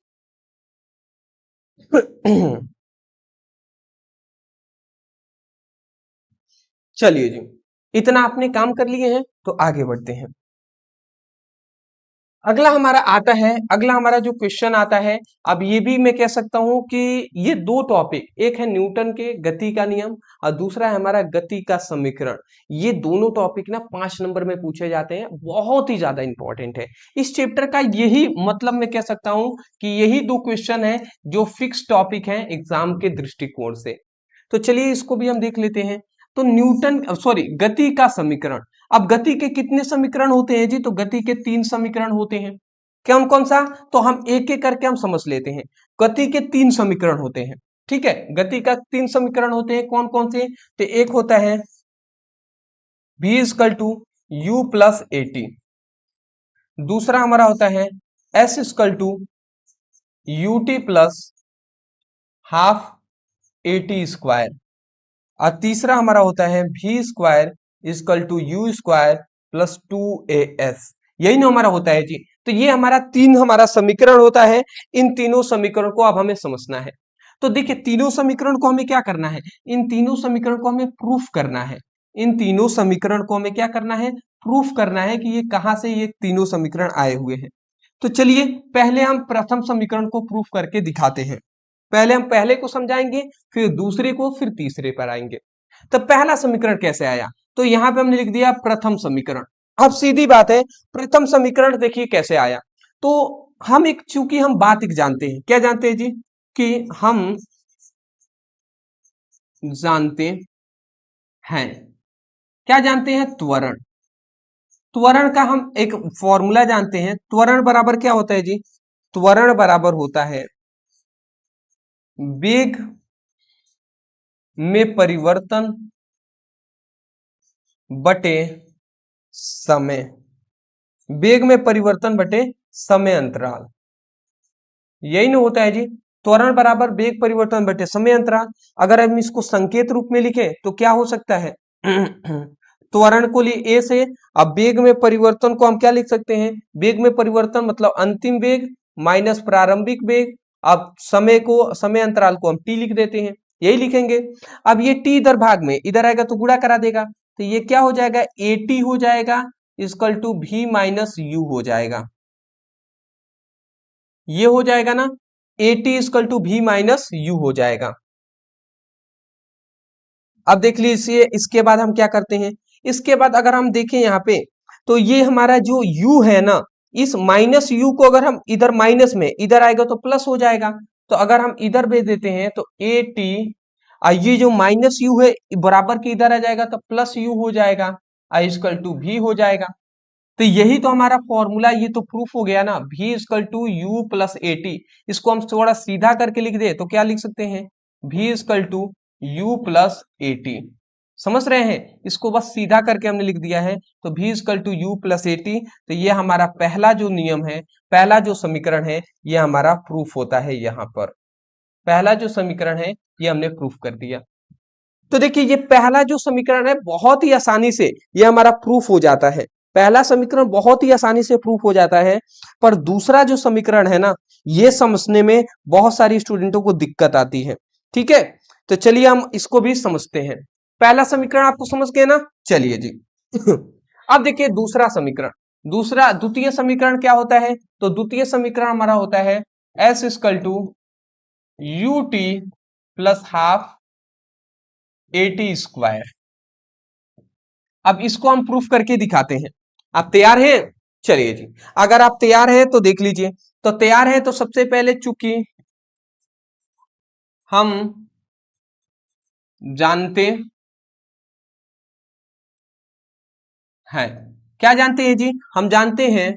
Speaker 1: चलिए जी, इतना आपने काम कर लिए हैं, तो आगे बढ़ते हैं। अगला हमारा जो क्वेश्चन आता है, अब ये भी मैं कह सकता हूं कि ये दो टॉपिक, एक है न्यूटन के गति का नियम और दूसरा है हमारा गति का समीकरण। ये दोनों टॉपिक ना 5 नंबर में पूछे जाते हैं, बहुत ही ज्यादा इंपॉर्टेंट है। इस चैप्टर का यही मतलब मैं कह सकता हूं कि यही दो क्वेश्चन है जो फिक्स टॉपिक है एग्जाम के दृष्टिकोण से। तो चलिए इसको भी हम देख लेते हैं। तो गति का समीकरण। अब गति के कितने समीकरण होते हैं जी? तो गति के 3 समीकरण होते हैं। कौन कौन सा? तो हम एक एक करके हम समझ लेते हैं। गति के 3 समीकरण होते हैं, ठीक है। गति का 3 समीकरण होते हैं, कौन कौन से? तो एक होता है v equal to u plus a t. दूसरा हमारा होता है s equal to U T plus half A T square. और तीसरा हमारा होता है v square equal to u square plus 2as। यही ना हमारा होता है जी। तो ये हमारा समीकरण होता है। इन तीनों समीकरण को अब हमें समझना है। तो देखिए तीनों समीकरण को हमें क्या करना है? इन तीनों समीकरण को हमें प्रूफ करना है। इन तीनों समीकरण को हमें क्या करना है? प्रूफ करना है कि ये कहां से ये तीनों समीकरण आए हुए हैं। तो चलिए पहले हम प्रथम समीकरण को प्रूफ करके दिखाते हैं। पहले हम पहले को समझाएंगे, फिर दूसरे को, फिर तीसरे पर आएंगे। तो पहला समीकरण कैसे आया? तो यहां पे हमने लिख दिया प्रथम समीकरण। अब सीधी बात है, प्रथम समीकरण देखिए कैसे आया। तो हम एक, चूंकि हम बात एक जानते हैं, क्या जानते हैं जी? कि हम जानते हैं, क्या जानते हैं? त्वरण। त्वरण का हम एक फॉर्मूला जानते हैं। त्वरण बराबर क्या होता है जी? त्वरण बराबर होता है वेग में परिवर्तन बटे समय। वेग में परिवर्तन बटे समय अंतराल, यही ना होता है जी। त्वरण बराबर वेग परिवर्तन बटे समय अंतराल। अगर हम इसको संकेत रूप में लिखें तो क्या हो सकता है? त्वरण को लिए ए से, अब वेग में परिवर्तन को हम क्या लिख सकते हैं? वेग में परिवर्तन मतलब अंतिम वेग माइनस प्रारंभिक वेग। अब समय अंतराल को हम टी लिख देते हैं, यही लिखेंगे। अब ये टी इधर भाग में इधर आएगा तो गुणा करा देगा, तो ये क्या हो जाएगा? ए टी हो जाएगा इक्वल टू भी माइनस यू हो जाएगा। ये हो जाएगा ना, ए टी इक्वल टू भी माइनस यू हो जाएगा। अब देख लीजिए इसके बाद हम क्या करते हैं। इसके बाद अगर हम देखें यहाँ पे, तो ये हमारा जो u है ना, इस माइनस u को अगर हम इधर माइनस में, इधर आएगा तो प्लस हो जाएगा। तो अगर हम इधर भेज देते हैं तो ए टी, ये जो माइनस u है बराबर के इधर आ जाएगा तो प्लस u हो जाएगा, आई इक्वल टू भी हो जाएगा। तो यही तो हमारा फॉर्मूला, ये तो प्रूफ हो गया ना, v equal to u plus a t. इसको हम थोड़ा सीधा करके लिख दे तो क्या लिख सकते हैं? v equal to u plus a t. समझ रहे हैं? इसको बस सीधा करके हमने लिख दिया है। तो v equal to u plus a t, तो ये हमारा पहला जो नियम है, पहला जो समीकरण है, ये हमारा प्रूफ होता है। यहाँ पर पहला जो समीकरण है ये हमने प्रूफ कर दिया। तो देखिए ये पहला जो समीकरण है बहुत ही आसानी से ये हमारा प्रूफ हो जाता है। पहला समीकरण बहुत ही आसानी से प्रूफ हो जाता है, पर दूसरा जो समीकरण है ना, ये समझने में बहुत सारी स्टूडेंटों को दिक्कत आती है। ठीक है, तो चलिए हम इसको भी समझते हैं। पहला समीकरण आपको समझ गए ना? चलिए जी। अब देखिए दूसरा समीकरण, द्वितीय समीकरण क्या होता है? तो द्वितीय समीकरण हमारा होता है s equal to U T plus half A T square. अब इसको हम प्रूफ करके दिखाते हैं। आप तैयार हैं? चलिए जी, अगर आप तैयार हैं तो देख लीजिए। तो तैयार है तो सबसे पहले चूंकि हम जानते हैं, क्या जानते हैं जी? हम जानते हैं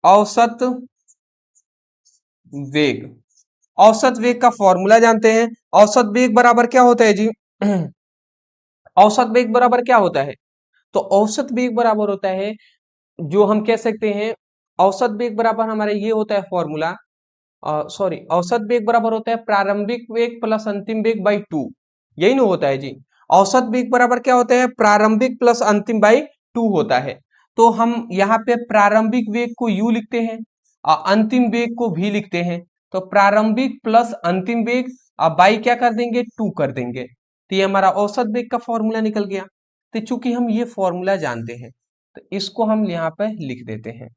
Speaker 1: औसत वेग। औसत वेग का फॉर्मूला जानते हैं। औसत वेग बराबर क्या होता है जी? औसत वेग बराबर क्या होता है? तो औसत वेग बराबर होता है, जो हम कह सकते हैं, औसत वेग बराबर हमारा ये होता है फॉर्मूला, सॉरी, औसत वेग बराबर होता है प्रारंभिक वेग प्लस अंतिम वेग बाई 2। यही ना होता है जी? औसत वेग बराबर क्या होता है? प्रारंभिक प्लस अंतिम बाई 2 होता है। तो हम यहाँ पे प्रारंभिक वेग को u लिखते हैं और अंतिम वेग को v लिखते हैं। तो प्रारंभिक प्लस अंतिम वेग अब बाई क्या कर देंगे? 2 कर देंगे। तो ये हमारा औसत वेग का फॉर्मूला निकल गया। तो चूंकि हम ये फॉर्मूला जानते हैं, तो इसको हम यहाँ पे लिख देते हैं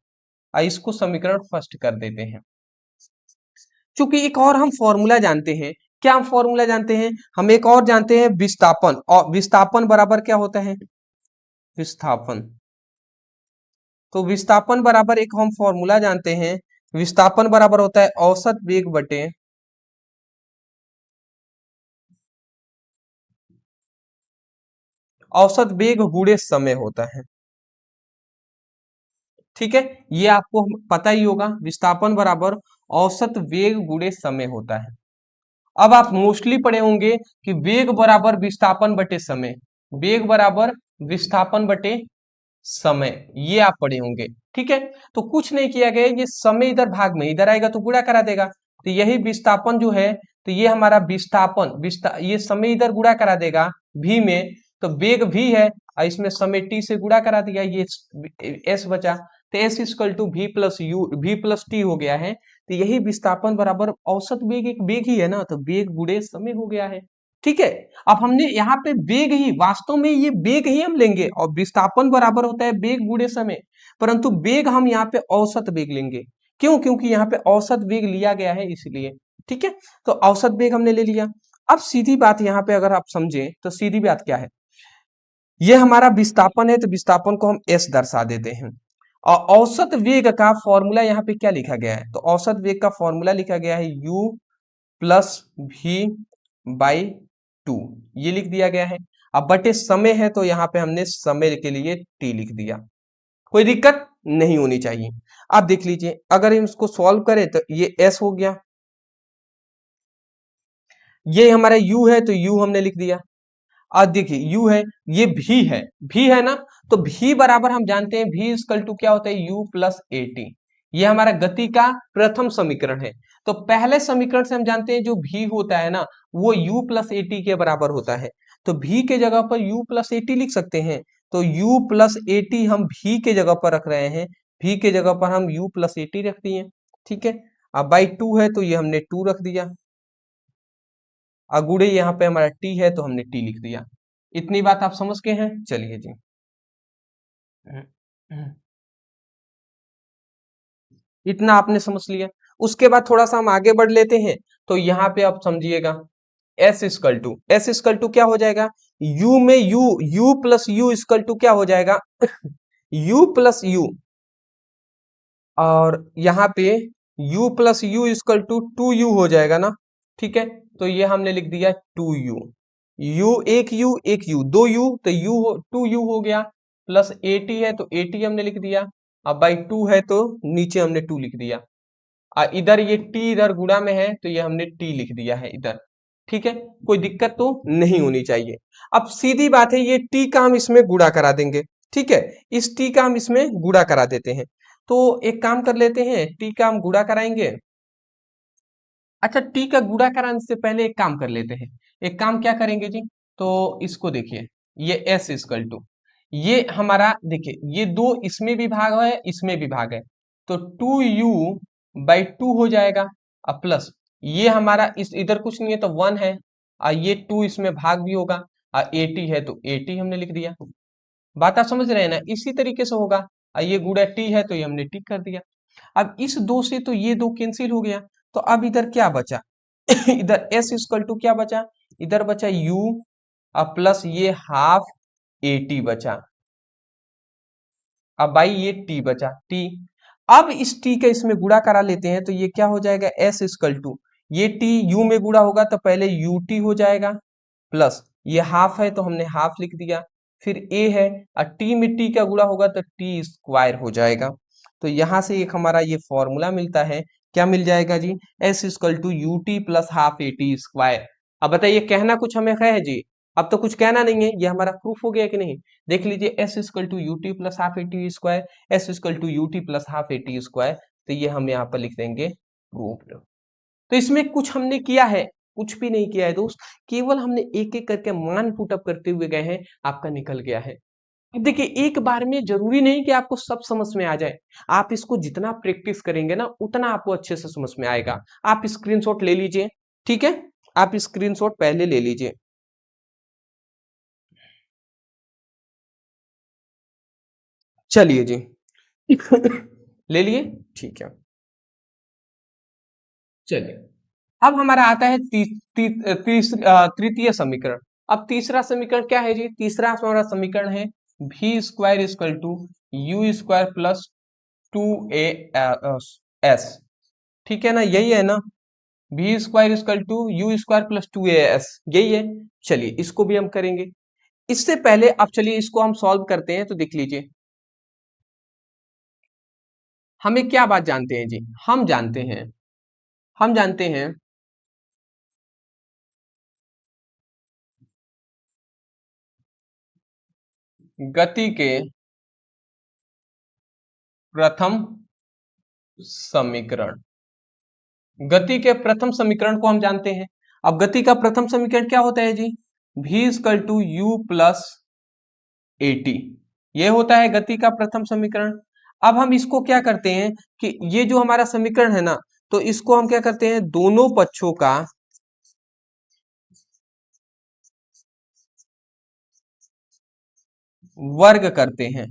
Speaker 1: और इसको समीकरण फर्स्ट कर देते हैं। चूंकि एक और हम फॉर्मूला जानते हैं, क्या हम फॉर्मूला जानते हैं? हम एक और जानते हैं विस्थापन, और विस्थापन बराबर क्या होता है? विस्थापन। तो विस्थापन बराबर एक हम फॉर्मूला जानते हैं, विस्थापन बराबर होता है औसत वेग बटे औसत वेग गुणे समय होता है। ठीक है, ये आपको पता ही होगा, विस्थापन बराबर औसत वेग गुणे समय होता है। अब आप मोस्टली पढ़े होंगे कि वेग बराबर विस्थापन बटे समय, वेग बराबर विस्थापन बटे समय, ये आप पढ़े होंगे। ठीक है, तो कुछ नहीं किया गया, ये समय इधर भाग में इधर आएगा तो गुणा करा देगा। तो यही विस्थापन जो है, तो ये हमारा विस्थापन ये समय इधर गुणा करा देगा v में, तो वेग v है और इसमें समय t से गुणा करा दिया, ये s बचा। तो s equal to v plus t हो गया है। तो यही विस्थापन बराबर औसत वेग, एक वेग ही है ना, तो वेग गुणे समय हो गया है। ठीक है, अब हमने यहाँ पे वेग ही, वास्तव में ये वेग ही हम लेंगे, और विस्थापन बराबर होता है वेग गुणे समय, परंतु वेग हम यहाँ पे औसत वेग लेंगे। क्यों? क्योंकि यहाँ पे औसत वेग लिया गया है इसलिए। ठीक है, तो औसत वेग हमने ले लिया। अब सीधी बात यहाँ पे अगर आप समझें तो सीधी बात क्या है, ये हमारा विस्थापन है, तो विस्थापन को हम s दर्शा देते हैं। और औसत वेग का फॉर्मूला यहाँ पे क्या लिखा गया है? तो औसत वेग का फॉर्मूला लिखा गया है u प्लस v बाई 2, ये लिख दिया गया है। अब बटे समय है, तो यहाँ पे हमने समय के लिए t लिख दिया, कोई दिक्कत नहीं होनी चाहिए। अब देख लीजिए, अगर हम इसको सॉल्व करें तो ये s हो गया, ये हमारा u है तो u हमने लिख दिया। आज देखिए u है, ये v है ना, तो v बराबर हम जानते हैं v इक्वल टू क्या होता है? u plus a t. ये हमारा गति का प्रथम समीकरण है। तो पहले समीकरण से हम जानते हैं जो v होता है ना, वो u प्लस ए टी के बराबर होता है। तो v के जगह पर u प्लस ए टी लिख सकते हैं। तो u प्लस ए टी हम v के जगह पर रख रहे हैं, v के जगह पर हम u प्लस ए टी रख दिए। ठीक है, अब बाई 2 है तो ये हमने 2 रख दिया, अगुड़े यहाँ पे हमारा t है तो हमने t लिख दिया। इतनी बात आप समझ गए हैं? चलिए जी, इतना आपने समझ लिया। उसके बाद थोड़ा सा हम आगे बढ़ लेते हैं। तो यहाँ पे आप समझिएगा, एस इक्वल टू क्या हो जाएगा? u में u plus u equal to क्या हो जाएगा? u प्लस यू, और यहाँ पे u plus u equal to 2u हो जाएगा ना। ठीक है, तो ये हमने लिख दिया 2u, एक u दो u, तो u 2u हो गया, प्लस at है तो at हमने लिख दिया। अब बाई 2 है तो नीचे हमने 2 लिख दिया, और इधर ये t इधर गुणा में है तो ये हमने t लिख दिया है इधर। ठीक है, कोई दिक्कत तो नहीं होनी चाहिए। अब सीधी बात है, ये t का हम इसमें गुणा करा देंगे। ठीक है, इस t का हम इसमें गुणा करा देते हैं। तो एक काम कर लेते हैं, t का हम गुणा कराएंगे। अच्छा, टी का गुणा कराने से पहले एक काम कर लेते हैं। एक काम क्या करेंगे जी, तो इसको देखिए, ये एस इक्वल टू, ये हमारा देखिए, ये दो इसमें भी भाग है इसमें भी भाग है, तो 2u बाई 2 हो जाएगा। अब प्लस ये हमारा इस इधर कुछ नहीं है तो 1 है, और ये 2 इसमें भाग भी होगा, और 80 है तो 80 हमने लिख दिया। बात आप समझ रहे हैं ना? इसी तरीके से होगा, और ये गुणा टी है तो ये हमने टिक कर दिया। अब इस दो से तो ये दो कैंसिल हो गया, तो अब इधर क्या बचा? इधर s इक्वल टू क्या बचा? इधर बचा u अब प्लस ये हाफ ए टी बचा, अब भाई ये t बचा t। अब इस t का इसमें गुणा करा लेते हैं, तो ये क्या हो जाएगा? s इक्वल टू, ये t u में गुणा होगा तो पहले ut हो जाएगा, प्लस ये हाफ है तो हमने हाफ लिख दिया, फिर a है और t में t का गुणा होगा तो t स्क्वायर हो जाएगा। तो यहां से एक हमारा ये फॉर्मूला मिलता है क्या मिल जाएगा जी, S equal to U T plus half A T square. अब बताइए कहना कुछ हमें है जी, अब तो कुछ कहना नहीं है, ये हमारा प्रूफ हो गया कि नहीं। देख लीजिए s equal to U T plus half A T square, s equal to U T plus half A T square, तो ये हम यहाँ पर लिख देंगे प्रूफ। तो इसमें कुछ हमने किया है, कुछ भी नहीं किया है दोस्त, केवल हमने एक एक करके मान पुटअप करते हुए गए हैं, आपका निकल गया है। अब देखिए एक बार में जरूरी नहीं कि आपको सब समझ में आ जाए, आप इसको जितना प्रैक्टिस करेंगे ना उतना आपको अच्छे से समझ में आएगा। आप स्क्रीनशॉट ले लीजिए, ठीक है, आप स्क्रीनशॉट पहले ले लीजिए। चलिए जी ले लिए, ठीक है। चलिए अब हमारा आता है तृतीय समीकरण। अब तीसरा समीकरण क्या है जी, तीसरा हमारा समीकरण है v square equal to u square plus two a s, ठीक है ना, यही है ना, v square equal to u square plus two a s, यही है। चलिए इसको भी हम करेंगे। इससे पहले अब चलिए इसको हम सॉल्व करते हैं, तो देख लीजिए हमें क्या बात जानते हैं जी, हम जानते हैं गति के प्रथम समीकरण, गति के प्रथम समीकरण को हम जानते हैं। अब गति का प्रथम समीकरण क्या होता है जी, v equal to u plus a t, ये होता है गति का प्रथम समीकरण। अब हम इसको क्या करते हैं कि ये जो हमारा समीकरण है ना, तो इसको हम क्या करते हैं, दोनों पक्षों का वर्ग करते हैं।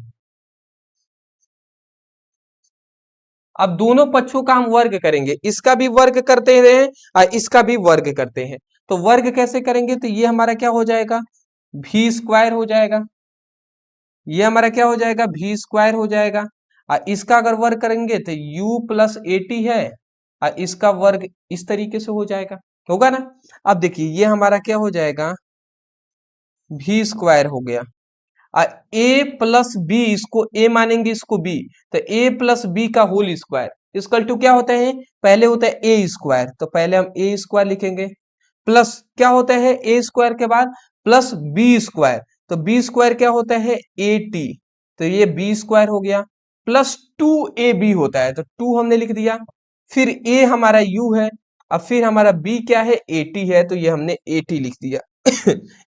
Speaker 1: अब दोनों पक्षों का हम वर्ग करेंगे, इसका भी वर्ग करते हैं और इसका भी वर्ग करते हैं। तो वर्ग कैसे करेंगे, तो ये हमारा क्या हो जाएगा, भी स्क्वायर हो जाएगा, ये हमारा क्या हो जाएगा, भी स्क्वायर हो जाएगा। और इसका अगर वर्ग करेंगे तो u प्लस ए टी है, और इसका वर्ग इस तरीके से हो जाएगा, होगा ना। अब देखिए ये हमारा क्या हो जाएगा, भी स्क्वायर हो गया, और a प्लस बी, इसको a मानेंगे इसको b, तो a प्लस बी का होल स्क्वायर इक्वल टू क्या होता है, पहले होता है a स्क्वायर, तो पहले हम a स्क्वायर लिखेंगे, प्लस क्या होता है a स्क्वायर के बाद प्लस b स्क्वायर, तो b स्क्वायर क्या होता है ए टी, तो ये b स्क्वायर हो गया, प्लस टू ए बी होता है, तो टू हमने लिख दिया, फिर a हमारा u है, अब फिर हमारा b क्या है, ए टी है, तो ये हमने ए टी लिख दिया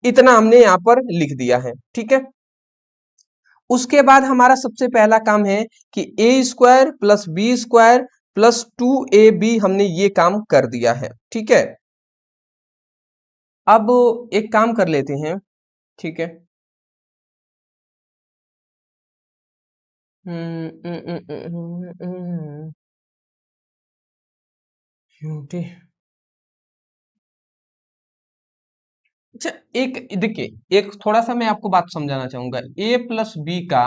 Speaker 1: इतना हमने यहाँ पर लिख दिया है, ठीक है। उसके बाद हमारा सबसे पहला काम है कि A square plus B square plus two A B, हमने ये काम कर दिया है, ठीक है। अब एक काम कर लेते हैं, ठीक है। हम्म, हम्म, हम्म, हम्म, हम्म, हम्म, अच्छा एक देखिए, एक थोड़ा सा मैं आपको बात समझाना चाहूंगा, a प्लस बी का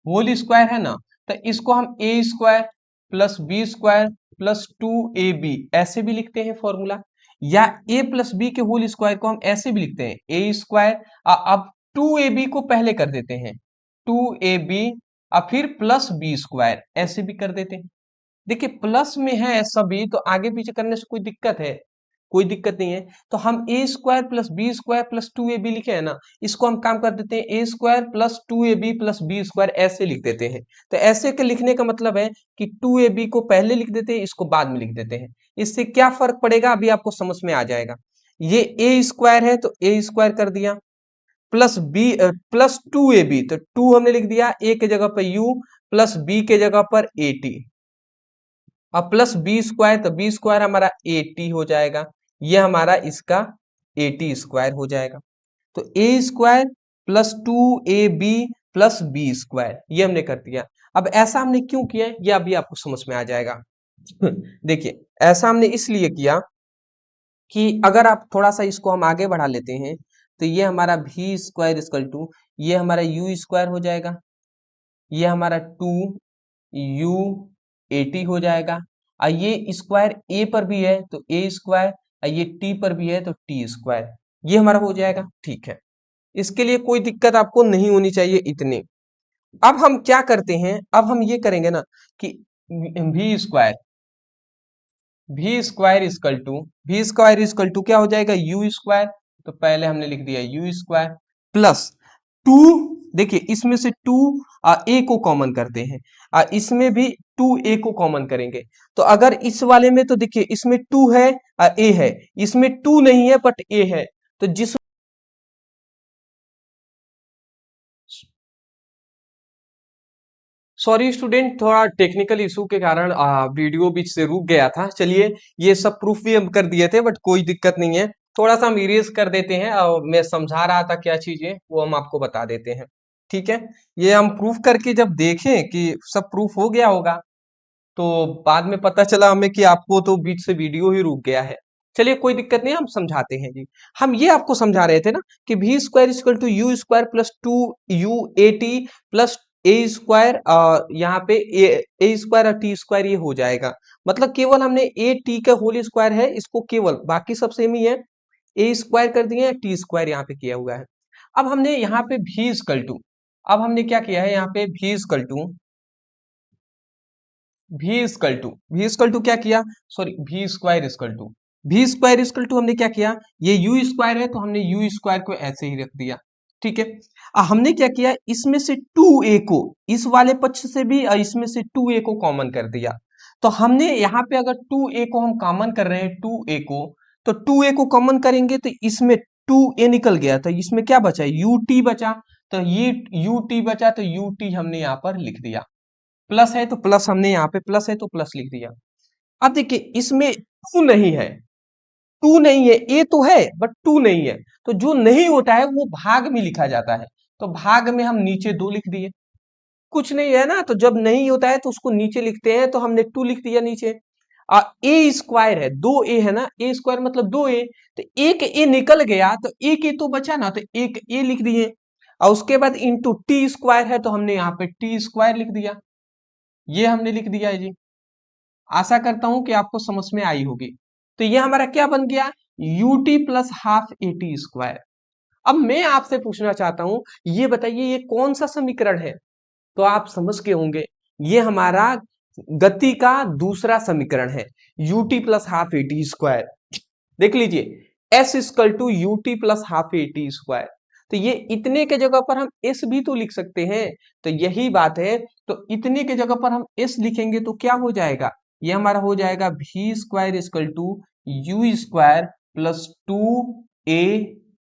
Speaker 1: होल स्क्वायर है ना, तो इसको हम A square plus B square plus two A B ऐसे भी लिखते हैं फॉर्मूला, या a प्लस बी के होल स्क्वायर को हम ऐसे भी लिखते हैं ए स्क्वायर, अब टू ए बी को पहले कर देते हैं टू ए बी, और फिर प्लस बी स्क्वायर ऐसे भी कर देते हैं। देखिए प्लस में है सभी, तो आगे पीछे करने से कोई दिक्कत है, कोई दिक्कत नहीं है। तो हम A square plus B square plus two A B लिखे हैं ना, इसको हम काम कर देते हैं A square plus two A B plus B square ऐसे लिख देते हैं। तो ऐसे के लिखने का मतलब है कि टू ए बी को पहले लिख देते हैं, इसको बाद में लिख देते हैं। इससे क्या फर्क पड़ेगा अभी आपको समझ में आ जाएगा। ये ए स्क्वायर है तो ए स्क्वायर कर दिया, प्लस बी प्लस टू ए बी, तो टू हमने लिख दिया, ए के जगह पर यू, प्लस बी के जगह पर ए टी, अब प्लस बी स्क्वायर, तो बी स्क्वायर हमारा ए टी हो जाएगा, ये हमारा इसका ए टी स्क्वायर हो जाएगा। तो A square plus two A B plus B square, ये हमने कर दिया। अब ऐसा हमने क्यों किया ये अभी आपको समझ में आ जाएगा देखिए ऐसा हमने इसलिए किया कि अगर आप थोड़ा सा इसको हम आगे बढ़ा लेते हैं, तो ये हमारा भी स्क्वायर इक्वल टू, ये हमारा यू स्क्वायर हो जाएगा, ये हमारा टू यू ए टी हो जाएगा, और ये स्क्वायर ए पर भी है तो ए स्क्वायर, और ये टी पर भी है तो टी स्क्वायर, ये हमारा हो जाएगा, ठीक है। इसके लिए कोई दिक्कत आपको नहीं होनी चाहिए इतनी। अब हम क्या करते हैं, अब हम ये करेंगे ना कि भी स्क्वायर v स्क्वायर क्या हो जाएगा, यू स्क्वायर। तो पहले हमने लिख दिया यू स्क्वायर प्लस टू, देखिए इसमें से टू ए को कॉमन करते हैं, इसमें भी टू ए को कॉमन करेंगे। तो अगर इस वाले में तो देखिए इसमें टू है ए है, इसमें टू नहीं है बट ए है, तो जिस सॉरी स्टूडेंट, थोड़ा टेक्निकल इशू के कारण वीडियो बीच से रुक गया था। चलिए ये सब प्रूफ भी हम कर दिए थे, बट कोई दिक्कत नहीं है, थोड़ा सा हम इरेज कर देते हैं और मैं समझा रहा था क्या चीजें वो हम आपको बता देते हैं। ठीक है, ये हम प्रूफ करके जब देखें कि सब प्रूफ हो गया होगा, तो बाद में पता चला हमें कि आपको तो बीच से वीडियो ही रुक गया है। चलिए कोई दिक्कत नहीं, हम समझाते हैं जी। हम ये आपको समझा रहे थे ना कि v square equal to u square plus two u a t plus a square, यहाँ पे ए स्क्वायर और टी स्क्वायर ये हो जाएगा। मतलब केवल हमने ए टी का होल स्क्वायर है, इसको केवल, बाकी सब सेम ही है, ए स्क्वायर कर दिए, टी स्क्वायर यहाँ पे किया हुआ है। अब हमने यहाँ पे भी इक्वल टू, अब हमने क्या किया है यहाँ पे भी इक्वल टू, भी स्क्वल टू क्या किया, सॉरी भी स्क्वायर इक्वल टू हमने क्या किया, ये यू स्क्वायर है तो हमने यू स्क्वायर को ऐसे ही रख दिया। ठीक है, हमने क्या किया, इसमें से टू ए को, इस वाले पक्ष से भी इसमें से टू ए को कॉमन कर दिया। तो हमने यहाँ पे अगर टू ए को हम कॉमन कर रहे हैं, टू ए को, तो टू ए को कॉमन करेंगे तो इसमें टू ए निकल गया, तो इसमें क्या बचा, यू टी बचा। तो ये यू टी बचा, तो यू टी हमने यहाँ पर लिख दिया। प्लस है तो प्लस, हमने यहाँ पे प्लस है तो प्लस लिख दिया। अब देखिए इसमें टू नहीं है, टू नहीं है, ए तो है बट टू नहीं है, तो जो नहीं होता है वो भाग में लिखा जाता है। तो भाग में हम नीचे दो लिख दिए, कुछ नहीं है ना, तो जब नहीं होता है तो उसको नीचे लिखते हैं, तो हमने टू लिख दिया नीचे। ए स्क्वायर है, दो ए है ना, ए स्क्वायर मतलब दो ए, तो एक ए निकल गया तो एक ए तो बचा ना, तो एक ए लिख दिए। और उसके बाद इंटू टी स्क्वायर है तो हमने यहाँ पे टी स्क्वायर लिख दिया, ये हमने लिख दिया है जी। आशा करता हूं कि आपको समझ में आई होगी। तो ये हमारा क्या बन गया, U T plus half A T square. अब मैं आपसे पूछना चाहता हूं, ये बताइए ये कौन सा समीकरण है। तो आप समझ के होंगे, ये हमारा गति का दूसरा समीकरण है, u T plus half A T square. देख लीजिए s equal to U T plus half A T square. तो ये इतने के जगह पर हम एस भी तो लिख सकते हैं, तो यही बात है। तो इतने के जगह पर हम एस लिखेंगे तो क्या हो जाएगा, ये हमारा हो जाएगा v square equal to u square plus two a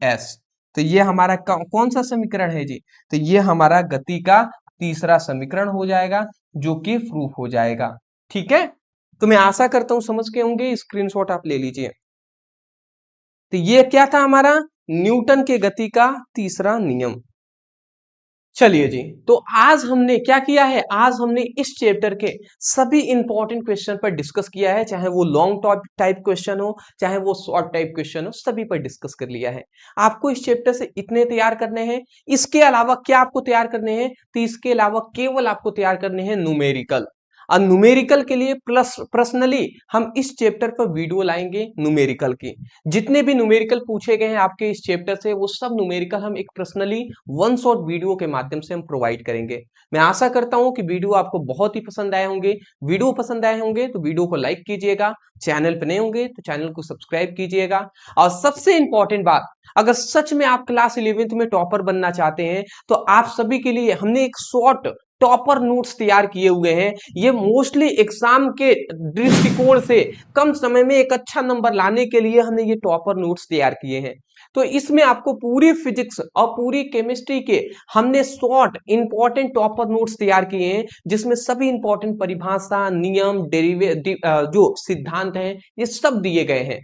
Speaker 1: s. तो ये हमारा कौन सा समीकरण है जी, तो ये हमारा गति का तीसरा समीकरण हो जाएगा, जो कि प्रूफ हो जाएगा। ठीक है, तो मैं आशा करता हूं समझ के होंगे, स्क्रीनशॉट आप ले लीजिए। तो ये क्या था हमारा, न्यूटन के गति का तीसरा नियम। चलिए जी, तो आज हमने क्या किया है, आज हमने इस चैप्टर के सभी इंपॉर्टेंट क्वेश्चन पर डिस्कस किया है, चाहे वो लॉन्ग टाइप क्वेश्चन हो, चाहे वो शॉर्ट टाइप क्वेश्चन हो, सभी पर डिस्कस कर लिया है। आपको इस चैप्टर से इतने तैयार करने हैं, इसके अलावा क्या आपको तैयार करने हैं, तो इसके अलावा केवल आपको तैयार करने हैं न्यूमेरिकल। और न्यूमेरिकल के लिए प्लस पर्सनली हम इस चैप्टर पर वीडियो लाएंगे न्यूमेरिकल की। जितने भी न्यूमेरिकल पूछे गए हैं आपके इस चैप्टर से, वो सब न्यूमेरिकल हम एक पर्सनली वन शॉट वीडियो के माध्यम से हम प्रोवाइड करेंगे। मैं आशा करता हूं कि वीडियो आपको बहुत ही पसंद आए होंगे। वीडियो पसंद आए होंगे तो वीडियो को लाइक कीजिएगा, चैनल पर नए होंगे तो चैनल को सब्सक्राइब कीजिएगा। और सबसे इंपॉर्टेंट बात, अगर सच में आप क्लास 11th में टॉपर बनना चाहते हैं, तो आप सभी के लिए हमने एक शॉर्ट टॉपर नोट्स तैयार किए हुए हैं। ये मोस्टली एग्जाम के दृष्टिकोण से कम समय में एक अच्छा नंबर लाने के लिए हमने ये टॉपर नोट्स तैयार किए हैं। तो इसमें आपको पूरी फिजिक्स और पूरी केमिस्ट्री के हमने शॉर्ट इंपॉर्टेंट टॉपर नोट्स तैयार किए हैं, जिसमें सभी इंपॉर्टेंट परिभाषा, नियम, जो सिद्धांत हैं, ये सब दिए गए हैं।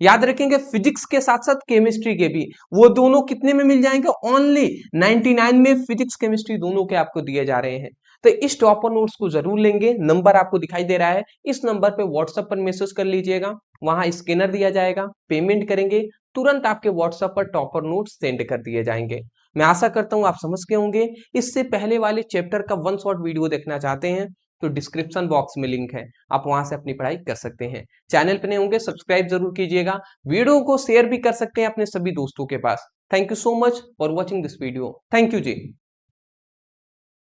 Speaker 1: याद रखेंगे फिजिक्स के साथ साथ केमिस्ट्री के भी, वो दोनों कितने में मिल जाएंगे, ओनली 99 में फिजिक्स केमिस्ट्री दोनों के आपको दिए जा रहे हैं। तो इस टॉपर नोट्स को जरूर लेंगे, नंबर आपको दिखाई दे रहा है, इस नंबर पे व्हाट्सएप पर मैसेज कर लीजिएगा, वहां स्कैनर दिया जाएगा, पेमेंट करेंगे, तुरंत आपके व्हाट्सएप पर टॉपर नोट्स सेंड कर दिए जाएंगे। मैं आशा करता हूं आप समझ के होंगे। इससे पहले वाले चैप्टर का वन शॉट वीडियो देखना चाहते हैं तो डिस्क्रिप्शन बॉक्स में लिंक है, आप वहां से अपनी पढ़ाई कर सकते हैं। चैनल पर नए होंगे सब्सक्राइब जरूर कीजिएगा, वीडियो को शेयर भी कर सकते हैं अपने सभी दोस्तों के पास। Thank you so much for watching this video. Thank you ji.